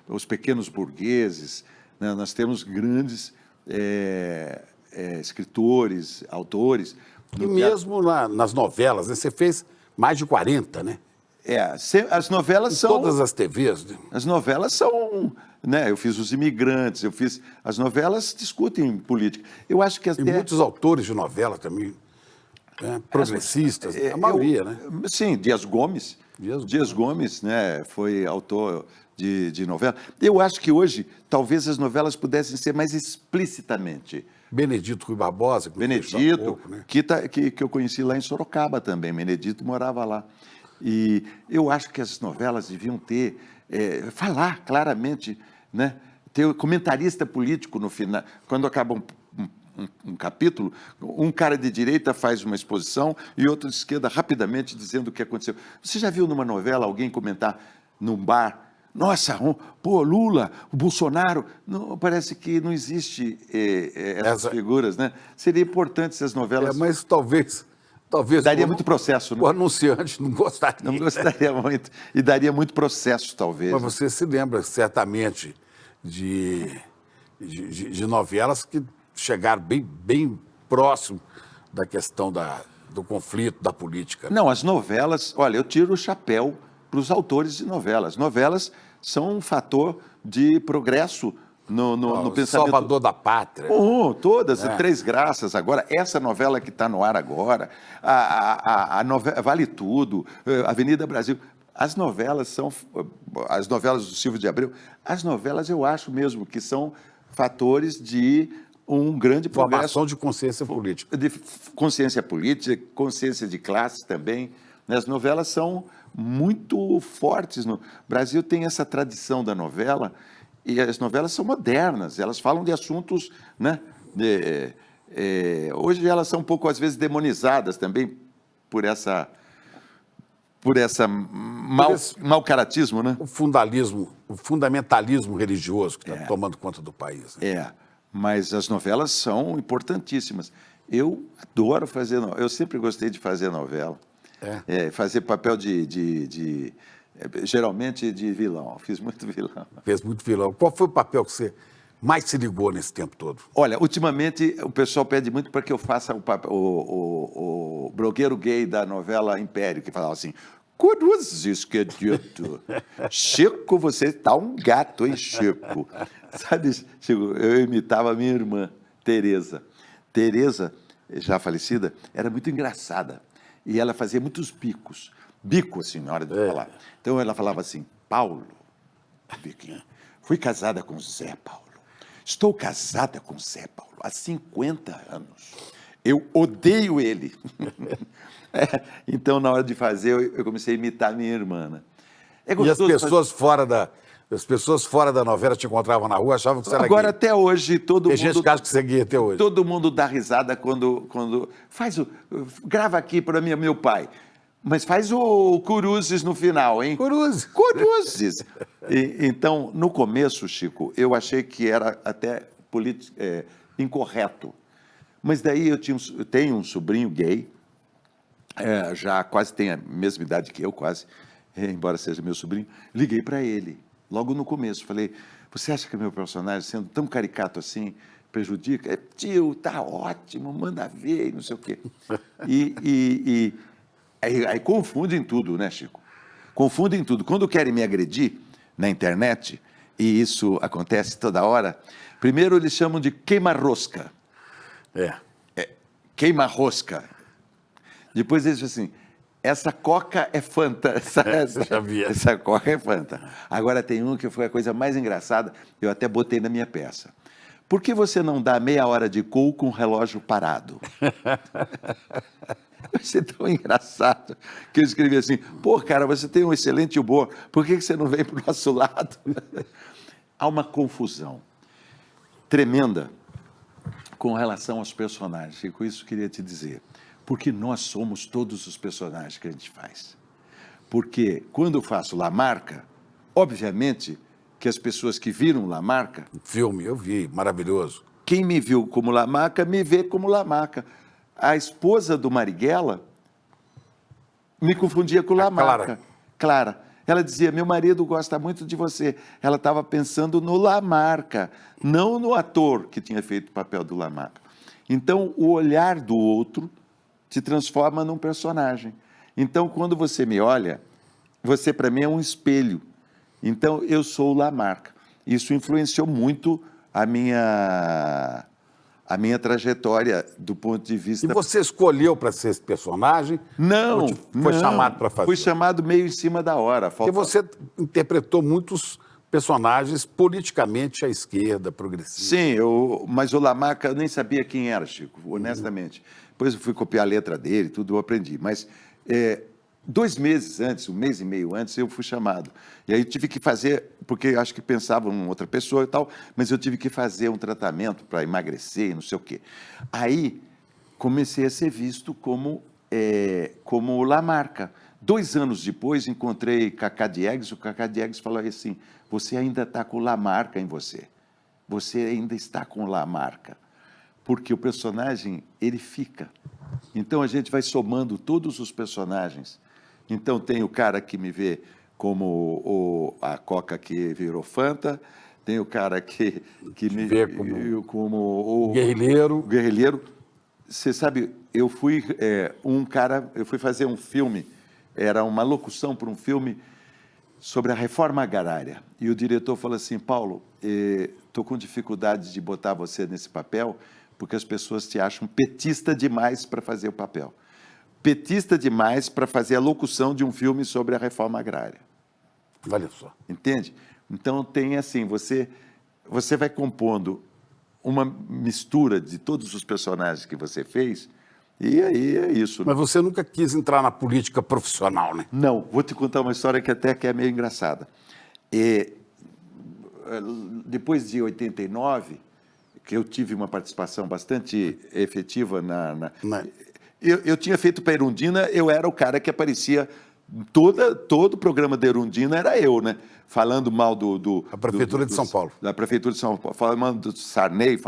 os pequenos burgueses, né? Nós temos grandes escritores, autores. E mesmo nas novelas, né? Você fez mais de 40, né? As novelas são... Todas as TVs. Né? As novelas são... Né? Eu fiz Os Imigrantes, as novelas discutem política. Eu acho que E muitos autores de novela também, né? Progressistas, a maioria, né? Sim, Dias Gomes. Dias Gomes, né? Foi autor de novela. Eu acho que hoje, talvez as novelas pudessem ser mais explicitamente... Benedito Rui Barbosa. Benedito, pouco, né? que eu conheci lá em Sorocaba também. Benedito morava lá. E eu acho que as novelas deviam ter, falar claramente, né? Ter comentarista político no final. Quando acaba um capítulo, um cara de direita faz uma exposição e outro de esquerda rapidamente dizendo o que aconteceu. Você já viu numa novela alguém comentar num bar? Nossa, pô, Lula, o Bolsonaro. Não, parece que não existe essas figuras, né? Seria importante se as novelas... mas talvez daria muito processo, né? O anunciante não gostaria. Não gostaria muito. E daria muito processo, talvez. Mas você se lembra certamente de novelas que chegaram bem próximo da questão do conflito, da política. Não, as novelas... Olha, eu tiro o chapéu para os autores de novelas. Novelas são um fator de progresso no pensamento. Salvador da Pátria. Todas, Três Graças agora, essa novela que está no ar agora, a novela Vale Tudo, Avenida Brasil. As novelas do Silvio de Abreu, as novelas eu acho mesmo que são fatores de um grande progresso. Formação de consciência política. De consciência política, consciência de classe também. As novelas são muito fortes. No Brasil tem essa tradição da novela, e as novelas são modernas, elas falam de assuntos, né? Hoje elas são um pouco, às vezes, demonizadas também por mau caratismo, né? O fundamentalismo religioso que está tomando conta do país. Né? Mas as novelas são importantíssimas. Eu adoro fazer novela, eu sempre gostei de fazer novela. Fazer papel geralmente de vilão. Fiz muito vilão. Fez muito vilão. Qual foi o papel que você mais se ligou nesse tempo todo? Olha, ultimamente o pessoal pede muito para que eu faça o blogueiro gay da novela Império, que falava assim: cruzes que dito. Chico, você está um gato, hein, Chico? Sabe, Chico, eu imitava a minha irmã, Tereza. Tereza, já falecida, era muito engraçada. E ela fazia muitos bicos. Bico, assim, na hora de falar. Então, ela falava assim: Paulo, biquinho, fui casada com Zé Paulo. Estou casada com Zé Paulo há 50 anos. Eu odeio ele. Então, na hora de fazer, eu comecei a imitar a minha irmã. Né? E as pessoas fora da novela te encontravam na rua, achavam que você era Agora, gay. Até hoje, todo mundo... Tem gente que acha que você é gay até hoje. Todo mundo dá risada quando grava aqui para meu pai. Mas faz o Cruzes no final, hein? Cruzes. Então, no começo, Chico, eu achei que era até incorreto. Mas daí eu tenho um sobrinho gay, já quase tem a mesma idade que eu, quase, embora seja meu sobrinho. Liguei para ele, logo no começo. Falei: você acha que o meu personagem, sendo tão caricato assim, prejudica? Tio, tá ótimo, manda ver, e não sei o quê. Aí confundem tudo, né, Chico? Confundem tudo. Quando querem me agredir na internet, e isso acontece toda hora, primeiro eles chamam de queima-rosca. Queima-rosca. Depois eles dizem assim: essa coca é Fanta. Essa coca é Fanta. Agora tem um que foi a coisa mais engraçada, eu até botei na minha peça. Por que você não dá meia hora de cool com o relógio parado? Vai ser tão engraçado que eu escrevi assim: pô, cara, você tem um excelente humor, por que você não vem para o nosso lado? Há uma confusão tremenda com relação aos personagens, e com isso eu queria te dizer, porque nós somos todos os personagens que a gente faz. Porque quando eu faço Lamarca, obviamente que as pessoas que viram Lamarca... Filme, eu vi, maravilhoso. Quem me viu como Lamarca, me vê como Lamarca. A esposa do Marighella me confundia com Lamarca. Clara. Ela dizia: meu marido gosta muito de você. Ela estava pensando no Lamarca, não no ator que tinha feito o papel do Lamarca. Então, o olhar do outro se transforma num personagem. Então, quando você me olha, você para mim é um espelho. Então, eu sou o Lamarca. Isso influenciou muito a minha trajetória do ponto de vista... E você escolheu para ser esse personagem? Não. Foi chamado para fazer? Fui chamado meio em cima da hora. Porque você interpretou muitos personagens politicamente à esquerda, progressista. Sim, mas o Lamarca eu nem sabia quem era, Chico, honestamente. Depois eu fui copiar a letra dele, tudo eu aprendi. Mas 2 meses antes, 1 mês e meio antes, eu fui chamado. E aí eu tive que fazer, porque acho que pensavam em outra pessoa e tal, mas eu tive que fazer um tratamento para emagrecer e não sei o quê. Aí comecei a ser visto como Lamarca. 2 anos depois, encontrei Cacá Diegues, o Cacá Diegues falou assim, você ainda está com Lamarca em você. Você ainda está com Lamarca. Porque o personagem, ele fica. Então, a gente vai somando todos os personagens. Então, tem o cara que me vê como a Coca que virou Fanta, tem o cara que me vê como o guerrilheiro. Guerrilheiro. Você sabe, eu fui eu fui fazer um filme, era uma locução para um filme sobre a reforma agrária. E o diretor falou assim, Paulo, estou com dificuldade de botar você nesse papel, porque as pessoas te acham petista demais para fazer o papel. Petista demais para fazer a locução de um filme sobre a reforma agrária. Olha só. Entende? Então, tem assim, você vai compondo uma mistura de todos os personagens que você fez, e aí é isso. Mas você nunca quis entrar na política profissional, né? Não, vou te contar uma história que até que é meio engraçada. Depois de 89, que eu tive uma participação bastante efetiva Eu tinha feito para a Erundina, eu era o cara que aparecia, todo o programa da Erundina era eu, né? Falando mal A Prefeitura de São Paulo. Da Prefeitura de São Paulo, falando do Sarney,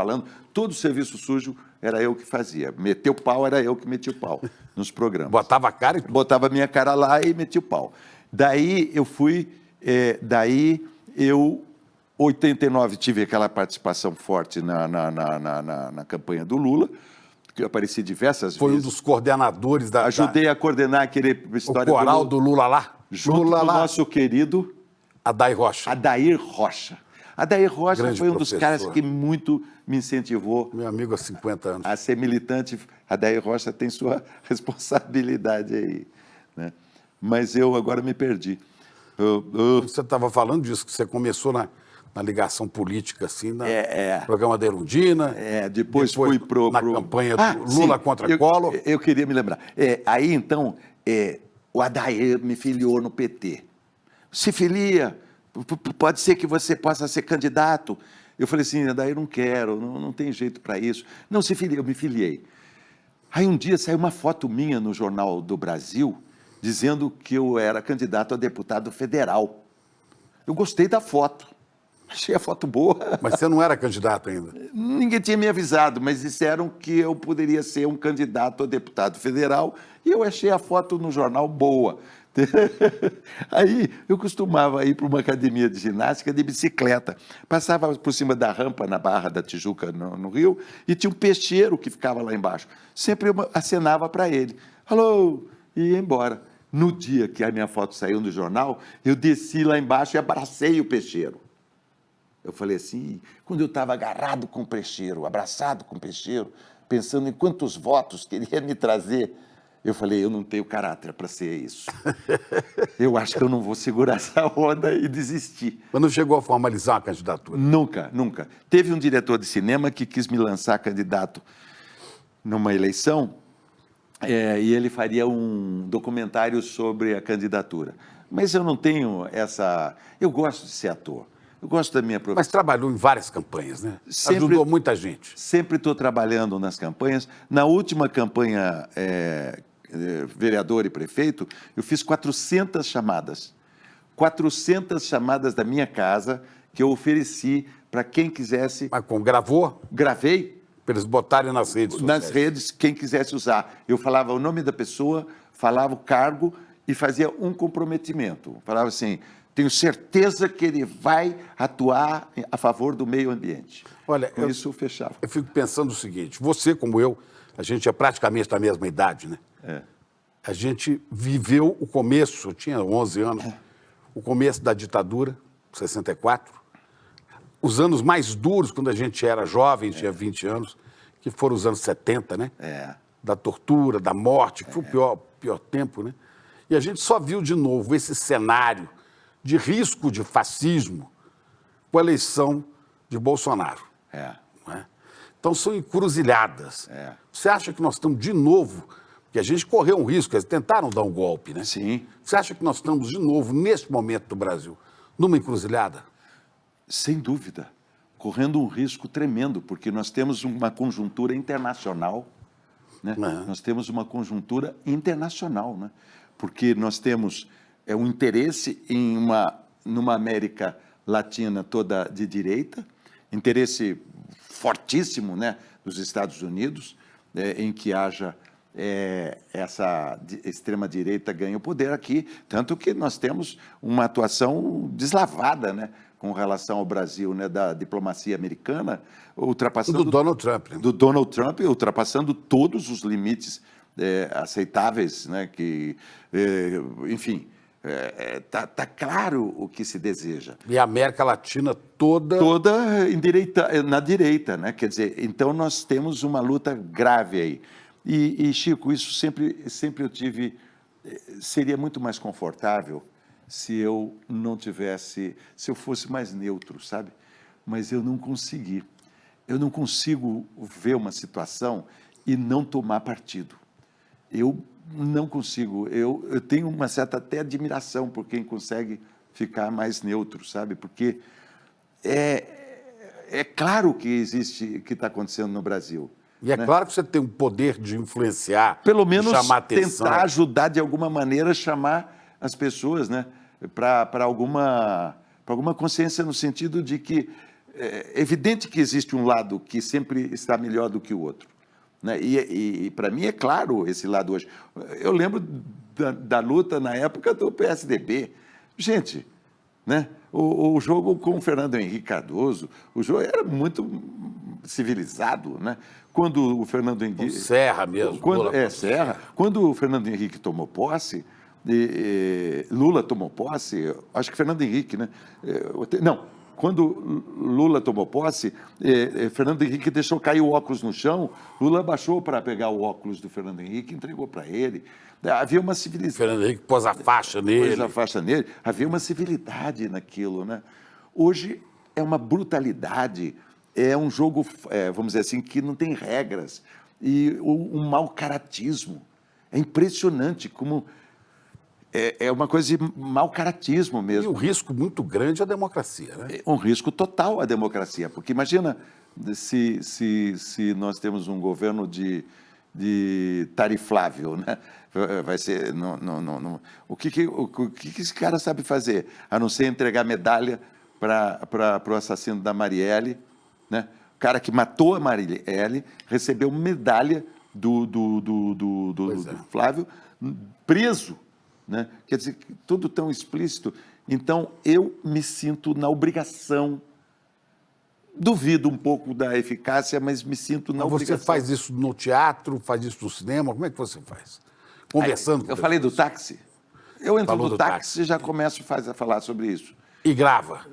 todo o serviço sujo era eu que fazia. Meter o pau era eu que metia o pau nos programas. Botava a cara e tudo. Botava a minha cara lá e metia o pau. Daí eu fui, 89, tive aquela participação forte na campanha do Lula, que eu apareci diversas vezes. Foi um dos coordenadores da... Ajudei a coordenar aquele história o coral do Lula lá. Junto Lula com o lá. nosso querido... Adair Rocha. Adair Rocha. Adair Rocha Grande foi um dos professor. caras que muito me incentivou Meu amigo há 50 anos. a ser militante. Adair Rocha tem sua responsabilidade aí, né? Mas eu agora me perdi. Você estava falando disso, que você começou na ligação política, assim, no programa da Erundina. Depois fui na campanha do Lula contra Collor. Eu queria me lembrar. Aí, então, o Adair me filiou no PT. Se filia, pode ser que você possa ser candidato. Eu falei assim, Adair, não quero, não tem jeito para isso. Não, se filia, eu me filiei. Aí um dia saiu uma foto minha no Jornal do Brasil, dizendo que eu era candidato a deputado federal. Eu gostei da foto. Achei a foto boa. Mas você não era candidato ainda? Ninguém tinha me avisado, mas disseram que eu poderia ser um candidato a deputado federal e eu achei a foto no jornal boa. Aí eu costumava ir para uma academia de ginástica de bicicleta. Passava por cima da rampa na Barra da Tijuca, no Rio, e tinha um peixeiro que ficava lá embaixo. Sempre eu acenava para ele. Alô! E ia embora. No dia que a minha foto saiu no jornal, eu desci lá embaixo e abracei o peixeiro. Eu falei assim, quando eu estava agarrado com o peixeiro, abraçado com o peixeiro, pensando em quantos votos que ele ia me trazer, eu falei, eu não tenho caráter para ser isso. Eu acho que eu não vou segurar essa onda e desistir. Mas não chegou a formalizar a candidatura? Nunca, nunca. Teve um diretor de cinema que quis me lançar candidato numa eleição, e ele faria um documentário sobre a candidatura. Mas eu não tenho essa... Eu gosto de ser ator. Eu gosto da minha profissão. Mas trabalhou em várias campanhas, né? Ajudou muita gente. Sempre estou trabalhando nas campanhas. Na última campanha vereador e prefeito, eu fiz 400 chamadas. 400 chamadas da minha casa que eu ofereci para quem quisesse... Mas gravou? Gravei. Para eles botarem nas redes sociais. Nas redes, quem quisesse usar. Eu falava o nome da pessoa, falava o cargo e fazia um comprometimento. Falava assim... Tenho certeza que ele vai atuar a favor do meio ambiente. Olha, com isso eu fechava. Eu fico pensando o seguinte, você como eu, a gente é praticamente da mesma idade, né? A gente viveu o começo, eu tinha 11 anos, o começo da ditadura, 64, os anos mais duros, quando a gente era jovem, tinha 20 anos, que foram os anos 70, né? Da tortura, da morte, que foi o pior tempo, né? E a gente só viu de novo esse cenário de risco de fascismo com a eleição de Bolsonaro. Não é? Então, são encruzilhadas. Você acha que nós estamos, de novo, que a gente correu um risco, eles tentaram dar um golpe, né? Sim, Você acha que nós estamos, de novo, nesse momento do Brasil, numa encruzilhada? sem dúvida, correndo um risco tremendo, porque nós temos uma conjuntura internacional, né? Nós temos uma conjuntura internacional, né? Porque nós temos um interesse numa América Latina toda de direita, interesse fortíssimo, né, dos Estados Unidos, em que haja essa extrema-direita ganha o poder aqui, tanto que nós temos uma atuação deslavada, né, com relação ao Brasil, né, da diplomacia americana, ultrapassando... Do Donald Trump, né? Do Donald Trump, ultrapassando todos os limites aceitáveis, né, enfim, tá claro o que se deseja. E a América Latina toda... Toda na direita, né? Quer dizer, então nós temos uma luta grave aí. E Chico, isso sempre eu tive... Seria muito mais confortável se eu não tivesse... Se eu fosse mais neutro, sabe? Mas eu não consegui. Eu não consigo ver uma situação e não tomar partido. Eu não consigo. Eu tenho uma certa até admiração por quem consegue ficar mais neutro, sabe? Porque é claro que existe, que está acontecendo no Brasil. E é, né, claro que você tem o poder de influenciar, pelo menos chamar atenção. Tentar ajudar de alguma maneira, chamar as pessoas, né, para alguma consciência no sentido de que é evidente que existe um lado que sempre está melhor do que o outro, né? E para mim é claro esse lado hoje. Eu lembro da luta na época do PSDB. Gente, né? O jogo com o Fernando Henrique Cardoso, o jogo era muito civilizado, né? Quando o Fernando Henrique... Serra mesmo. Serra. Quando o Fernando Henrique tomou posse, Lula tomou posse, acho que Fernando Henrique, né? Não, quando Lula tomou posse, Fernando Henrique deixou cair o óculos no chão, Lula baixou para pegar o óculos do Fernando Henrique e entregou para ele. Havia uma civilidade. Fernando Henrique pôs a faixa nele. Pôs a faixa nele. Havia uma civilidade naquilo, né? Hoje é uma brutalidade, é um jogo, vamos dizer assim, que não tem regras, e um mau caratismo. É impressionante como... É uma coisa de mau caratismo mesmo. E um risco muito grande à democracia, né? Um risco total à democracia, porque imagina se nós temos um governo de tariflável, né? Vai ser... O que esse cara sabe fazer? A não ser entregar medalha para o assassino da Marielle, né? O cara que matou a Marielle recebeu medalha do Flávio, preso, né? Quer dizer, tudo tão explícito. Então, eu me sinto na obrigação, duvido um pouco da eficácia, mas me sinto na obrigação. Você faz isso no teatro, faz isso no cinema, como é que você faz? Conversando. Eu falei do táxi. Eu entro no táxi e já começo a falar sobre isso. E grava.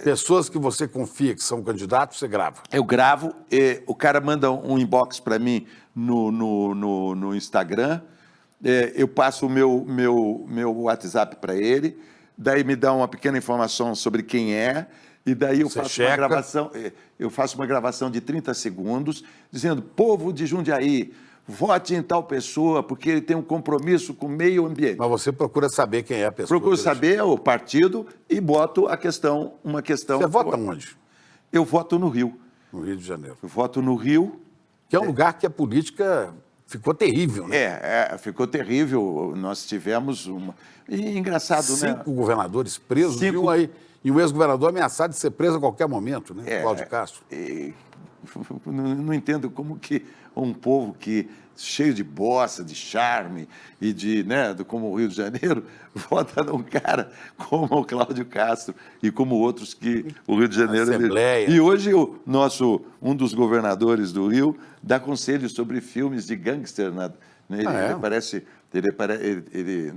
Pessoas que você confia que são candidatos, você grava. Eu gravo, o cara manda um inbox para mim no Instagram, eu passo o meu WhatsApp para ele, daí me dá uma pequena informação sobre quem é, e daí eu faço uma gravação de 30 segundos, dizendo: povo de Jundiaí, vote em tal pessoa, porque ele tem um compromisso com o meio ambiente. Mas você procura saber quem é a pessoa. Procuro saber o partido e boto uma questão... Você vota onde? Eu voto no Rio. No Rio de Janeiro. Eu voto no Rio. Que é um lugar que a política ficou terrível, né? Ficou terrível. Nós tivemos uma... E engraçado, 5 governadores presos, viu aí? E o ex-governador ameaçado de ser preso a qualquer momento, né? Cláudio Castro. Não entendo como que um povo que cheio de bossa, de charme e como o Rio de Janeiro, vota num cara como o Cláudio Castro e como outros que o Rio de Janeiro... Assembleia. E hoje um dos governadores do Rio dá conselhos sobre filmes de gangster. Ele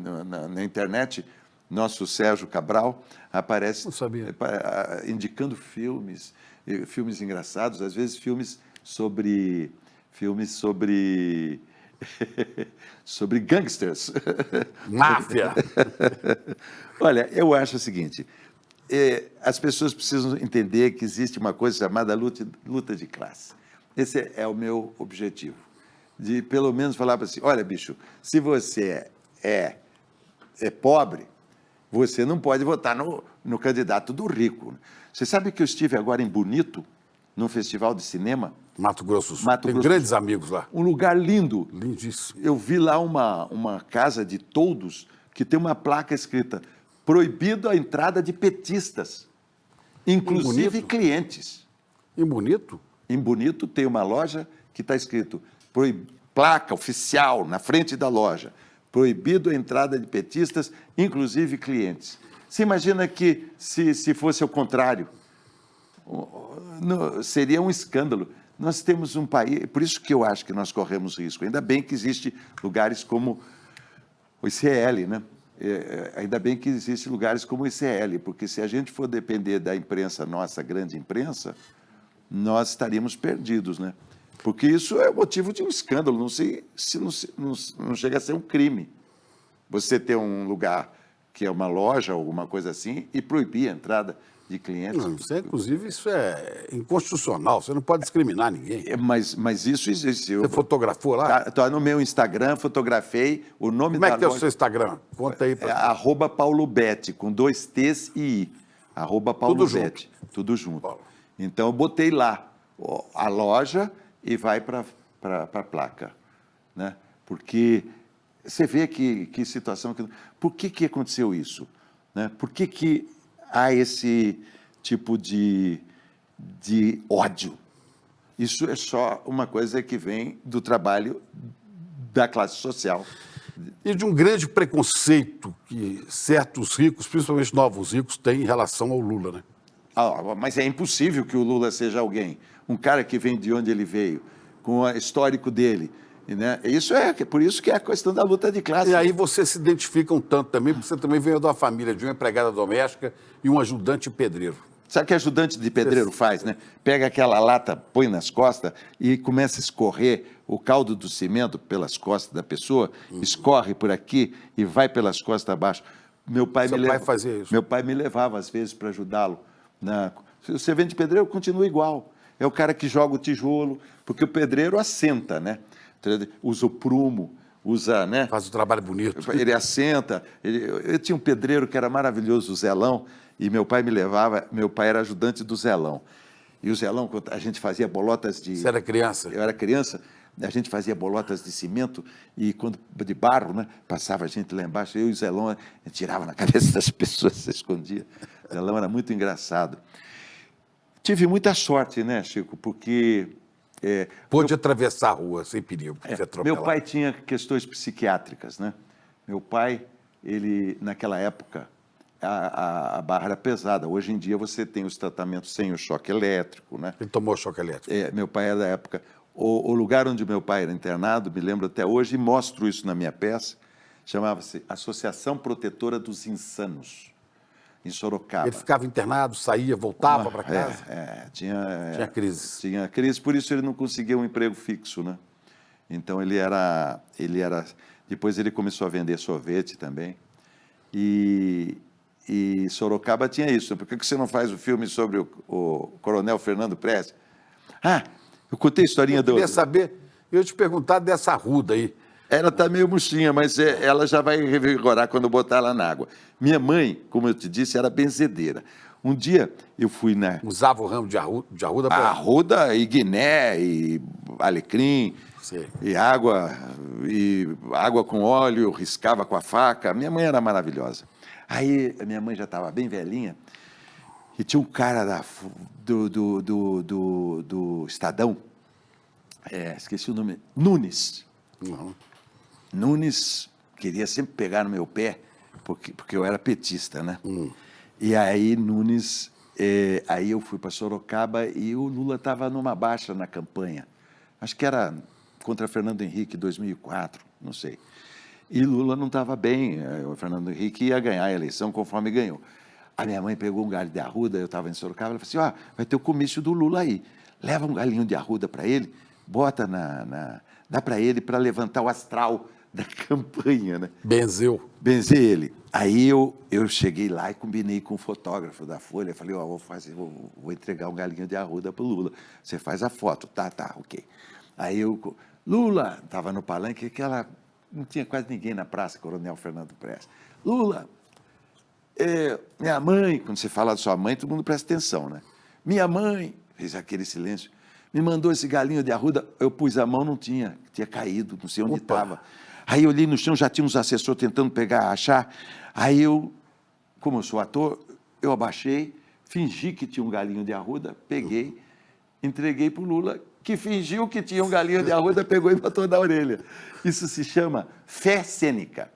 na internet, nosso Sérgio Cabral aparece indicando filmes engraçados, às vezes filmes sobre gangsters. Máfia. Olha, eu acho o seguinte, as pessoas precisam entender que existe uma coisa chamada luta de classe. Esse é o meu objetivo. de pelo menos falar assim, olha, bicho, se você é pobre, você não pode votar no candidato do rico. Você sabe que eu estive agora em Bonito, num festival de cinema? Mato Grosso do Sul. Mato Tem Grosso do grandes Sul. amigos lá. Um lugar lindo. Lindíssimo. Eu vi lá uma casa de toldos que tem uma placa escrita proibido a entrada de petistas, inclusive Bonito. clientes. E bonito? Em Bonito tem uma loja que está escrito, placa oficial na frente da loja, proibido a entrada de petistas, inclusive clientes. Você imagina que se fosse o contrário, seria um escândalo. Nós temos um país, por isso que eu acho que nós corremos risco. Ainda bem que existem lugares como o ICL, né? Ainda bem que existem lugares como o ICL, porque se a gente for depender da imprensa, nossa grande imprensa, nós estaríamos perdidos, né? Porque isso é motivo de um escândalo, não sei se não chega a ser um crime. Você ter um lugar que é uma loja, alguma coisa assim, e proibir a entrada de clientes. Não, inclusive, isso é inconstitucional. Você não pode discriminar ninguém. Mas isso existe. Você fotografou lá? Tá no meu Instagram, fotografei o nome Como é da que é o loja. seu Instagram? Conta aí para @PauloBetti, com 2 T's e I. @PauloBetti. Tudo junto. Paulo. Então, eu botei lá a loja e vai para a placa. Né? Porque você vê que situação... Por que aconteceu isso? Né? Por que há esse tipo de ódio? Isso é só uma coisa que vem do trabalho da classe social. E de um grande preconceito que certos ricos, principalmente novos ricos, têm em relação ao Lula, né? Mas é impossível que o Lula seja alguém. Um cara que vem de onde ele veio, com o histórico dele. Né? Por isso que é a questão da luta de classe. E aí você se identifica um tanto também, porque você também veio de uma família de uma empregada doméstica e um ajudante pedreiro. Sabe o que ajudante de pedreiro faz, né? Pega aquela lata, põe nas costas e começa a escorrer o caldo do cimento pelas costas da pessoa, escorre por aqui e vai pelas costas abaixo. Meu pai fazia isso? Meu pai me levava, às vezes, para ajudá-lo. Se você vem de pedreiro, continua igual. É o cara que joga o tijolo, porque o pedreiro assenta, né? Usa o prumo, usa, né? Faz o trabalho bonito. Ele assenta. Eu tinha um pedreiro que era maravilhoso, o Zelão, e meu pai me levava, meu pai era ajudante do Zelão. E o Zelão, a gente fazia bolotas de... Você era criança? Eu era criança, a gente fazia bolotas de cimento e de barro, né? Passava a gente lá embaixo, eu e o Zelão, a gente tirava na cabeça das pessoas, se escondia. O Zelão era muito engraçado. Tive muita sorte, né, Chico? Porque... Pôde atravessar a rua sem perigo. Meu pai tinha questões psiquiátricas, né? Meu pai, ele, naquela época, a barra era pesada. Hoje em dia você tem os tratamentos sem o choque elétrico, né? Ele tomou choque elétrico. Meu pai era da época... O lugar onde meu pai era internado, me lembro até hoje, e mostro isso na minha peça, chamava-se Associação Protetora dos Insanos, em Sorocaba. Ele ficava internado, saía, voltava para casa? Tinha crise. Tinha crise, por isso ele não conseguia um emprego fixo, né? Então ele era... Depois ele começou a vender sorvete também. E Sorocaba tinha isso. Por que você não faz o filme sobre o Coronel Fernando Prestes? Eu contei a historinha do... Eu queria saber, eu ia te perguntar dessa arruda aí. Ela está meio murchinha, mas ela já vai revigorar quando eu botar ela na água. Minha mãe, como eu te disse, era benzedeira. Um dia eu fui na... Usava o ramo de arruda para... Arruda e guiné, e alecrim, Sei. e água com óleo, riscava com a faca. Minha mãe era maravilhosa. Aí a minha mãe já estava bem velhinha, e tinha um cara do Estadão, esqueci o nome, Nunes. Uhum. Nunes queria sempre pegar no meu pé, porque eu era petista, né? E aí Nunes, aí eu fui para Sorocaba e o Lula estava numa baixa na campanha. Acho que era contra Fernando Henrique, 2004, não sei. E Lula não estava bem, o Fernando Henrique ia ganhar a eleição conforme ganhou. A minha mãe pegou um galho de arruda, eu estava em Sorocaba, ela falou assim, vai ter o comício do Lula aí, leva um galinho de arruda para ele, bota dá para ele para levantar o astral da campanha, né? Benzeu ele. Aí eu cheguei lá e combinei com o fotógrafo da Folha, falei, vou entregar um galinho de arruda para o Lula, você faz a foto, tá, ok. Aí eu Lula, estava no palanque, não tinha quase ninguém na praça, Coronel Fernando Prestes. Lula, minha mãe, quando você fala da sua mãe, todo mundo presta atenção, né? Minha mãe, fez aquele silêncio, me mandou esse galinho de arruda, eu pus a mão, não tinha caído, não sei onde estava. Aí eu olhei no chão, já tinha uns assessores tentando pegar, achar. Aí eu, como eu sou ator, eu abaixei, fingi que tinha um galinho de arruda, peguei, entreguei para o Lula, que fingiu que tinha um galinho de arruda, pegou e botou na orelha. Isso se chama fé cênica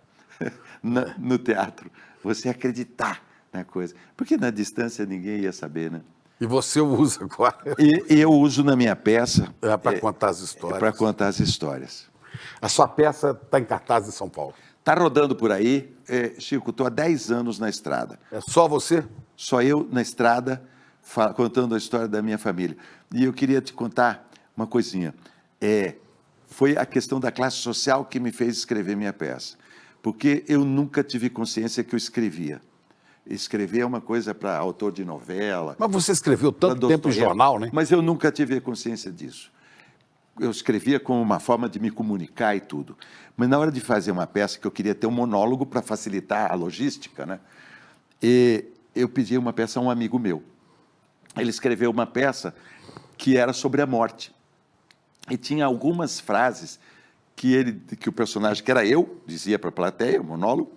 no teatro. Você acreditar na coisa. Porque na distância ninguém ia saber, né? E você usa agora? E eu uso na minha peça. Para contar as histórias. Para contar as histórias. A sua peça está em cartaz em São Paulo? Está rodando por aí. Chico, estou há 10 anos na estrada. É só você? Só eu na estrada, contando a história da minha família. E eu queria te contar uma coisinha. Foi a questão da classe social que me fez escrever minha peça. Porque eu nunca tive consciência que eu escrevia. Escrever é uma coisa para autor de novela. Mas você escreveu tanto tempo em jornal, né? Mas eu nunca tive consciência disso. Eu escrevia como uma forma de me comunicar e tudo. Mas na hora de fazer uma peça, que eu queria ter um monólogo para facilitar a logística, né? E eu pedi uma peça a um amigo meu. Ele escreveu uma peça que era sobre a morte. E tinha algumas frases que o personagem, que era eu, dizia para a plateia, o monólogo.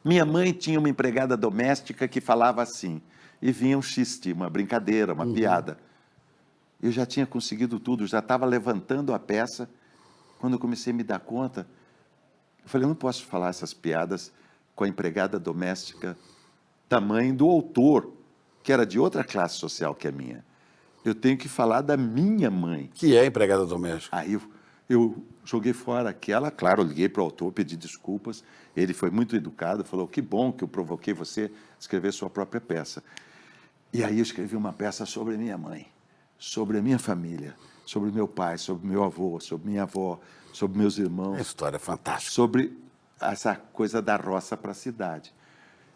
Minha mãe tinha uma empregada doméstica que falava assim, e vinha um xiste, uma brincadeira, uma piada. Eu já tinha conseguido tudo, já estava levantando a peça. Quando eu comecei a me dar conta, eu falei, eu não posso falar essas piadas com a empregada doméstica da mãe do autor, que era de outra classe social que a minha. Eu tenho que falar da minha mãe. Que é empregada doméstica. Aí eu joguei fora aquela, claro, eu liguei para o autor, pedi desculpas, ele foi muito educado, falou, que bom que eu provoquei você a escrever sua própria peça. E aí eu escrevi uma peça sobre a minha mãe, sobre a minha família, sobre meu pai, sobre meu avô, sobre minha avó, sobre meus irmãos. Uma história fantástica. Sobre essa coisa da roça para a cidade.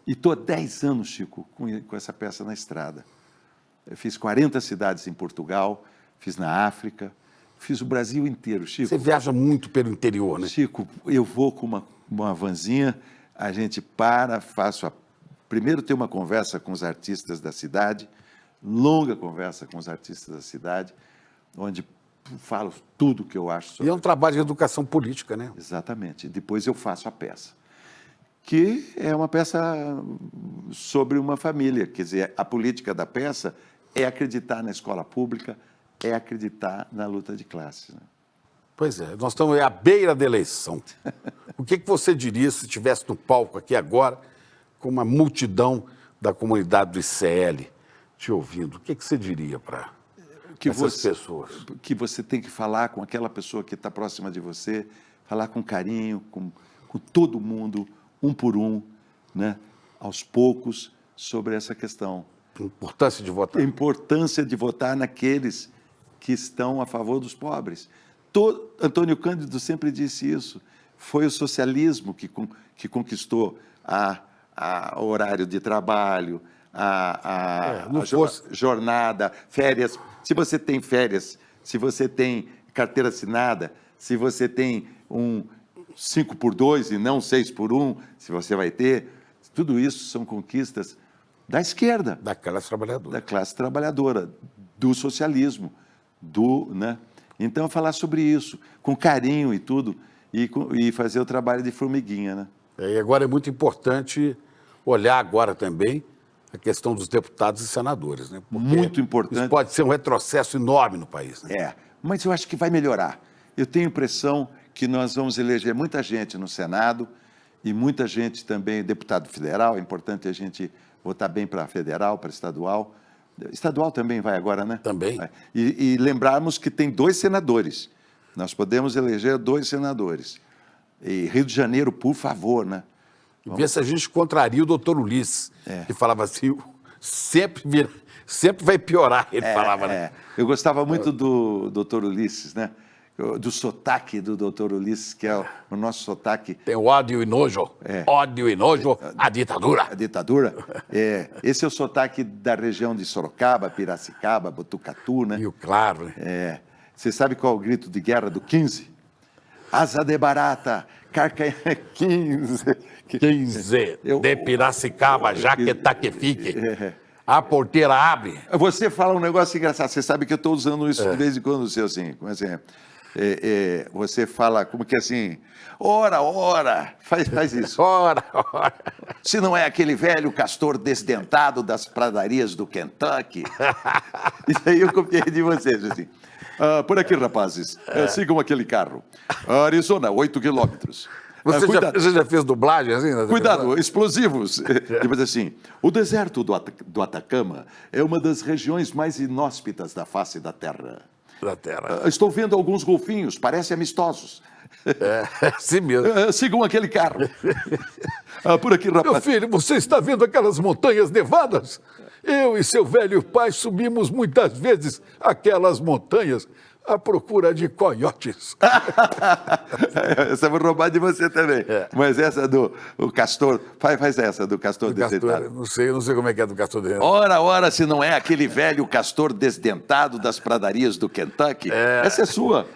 E estou há 10 anos, Chico, com essa peça na estrada. Eu fiz 40 cidades em Portugal, fiz na África, fiz o Brasil inteiro, Chico. Você viaja muito pelo interior, né? Chico, eu vou com uma vanzinha, a gente primeiro tem uma conversa com os artistas da cidade, longa conversa com os artistas da cidade, onde falo tudo o que eu acho sobre... E é um trabalho de educação política, né? Exatamente. Depois eu faço a peça, que é uma peça sobre uma família. Quer dizer, a política da peça é acreditar na escola pública, é acreditar na luta de classes. Né? Pois é, nós estamos à beira da eleição. O que você diria se estivesse no palco aqui agora, com uma multidão da comunidade do ICL te ouvindo? O que você diria para essas pessoas? Que você tem que falar com aquela pessoa que está próxima de você, falar com carinho, com todo mundo, um por um, né? Aos poucos, sobre essa questão. A importância de votar. A importância de votar naqueles que estão a favor dos pobres. Antônio Cândido sempre disse isso. Foi o socialismo que conquistou o horário de trabalho, a jornada, férias. Se você tem férias, se você tem carteira assinada, se você tem um 5x2 e não 6x1, se você vai ter, tudo isso são conquistas da esquerda. Da classe trabalhadora. Da classe trabalhadora, do socialismo, né? Então, falar sobre isso, com carinho e tudo, e fazer o trabalho de formiguinha, né? E agora é muito importante olhar agora também a questão dos deputados e senadores, né? Porque muito importante. Isso pode ser um retrocesso enorme no país, né? Mas eu acho que vai melhorar. Eu tenho a impressão que nós vamos eleger muita gente no Senado e muita gente também, deputado federal, é importante a gente votar bem para federal, para estadual. Estadual também vai agora, né? Também. E lembrarmos que tem 2 senadores. Nós podemos eleger 2 senadores. E Rio de Janeiro, por favor, né? Vê se a gente contraria o doutor Ulisses, que falava assim, sempre vai piorar, ele falava, né? Eu gostava muito do doutor Ulisses, né? Do sotaque do doutor Ulisses, que é o nosso sotaque. Tem o ódio e nojo. Ódio e nojo, a ditadura. A ditadura. Esse é o sotaque da região de Sorocaba, Piracicaba, Botucatu, né? Rio Claro, né? Você sabe qual é o grito de guerra do 15? Asa de barata, carca 15. 15 de Piracicaba, Jaquetá que fique. A porteira abre. Você fala um negócio engraçado. Você sabe que eu estou usando isso de vez em quando, assim. Como assim? Você fala como que assim... Ora, faz isso. Ora. Se não é aquele velho castor desdentado das pradarias do Kentucky. Isso aí eu copiei de vocês, assim. Por aqui, rapazes, sigam aquele carro. Arizona, 8 quilômetros. Você já fez dublagem assim? Cuidado, explosivos. Depois assim, o deserto do Atacama é uma das regiões mais inóspitas da face da Terra. Estou vendo alguns golfinhos, parecem amistosos. Sim mesmo. Sigam aquele carro. Por aqui, rapaz. Meu filho, você está vendo aquelas montanhas nevadas? Eu e seu velho pai subimos muitas vezes aquelas montanhas à procura de coiotes. Essa eu vou roubar de você também. Mas essa do castor, faz essa do castor desdentado. Não sei como é que é do castor desdentado. Ora, se não é aquele velho castor desdentado das pradarias do Kentucky. Essa é sua.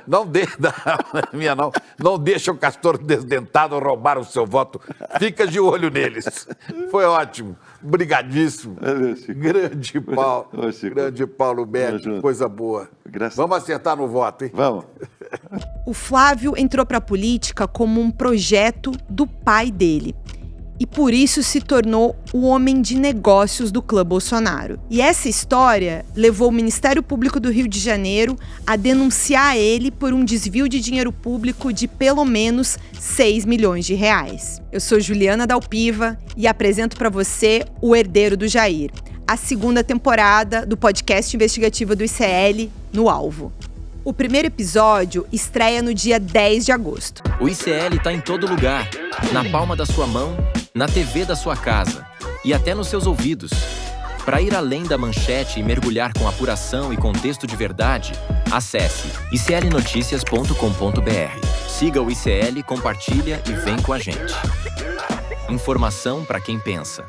Minha não. Não deixa o castor desdentado roubar o seu voto. Fica de olho neles. Foi ótimo. Obrigadíssimo. Grande Paulo. Grande Paulo Betti, coisa boa. Vamos acertar no voto, hein? Vamos. O Flávio entrou para a política como um projeto do pai dele. E por isso se tornou o homem de negócios do clã Bolsonaro. E essa história levou o Ministério Público do Rio de Janeiro a denunciar ele por um desvio de dinheiro público de pelo menos 6 milhões de reais. Eu sou Juliana Dalpiva e apresento para você O Herdeiro do Jair, a segunda temporada do podcast investigativo do ICL, No Alvo. O primeiro episódio estreia no dia 10 de agosto. O ICL está em todo lugar, na palma da sua mão, na TV da sua casa e até nos seus ouvidos. Para ir além da manchete e mergulhar com apuração e contexto de verdade, acesse iclnoticias.com.br. Siga o ICL, compartilha e vem com a gente. Informação para quem pensa.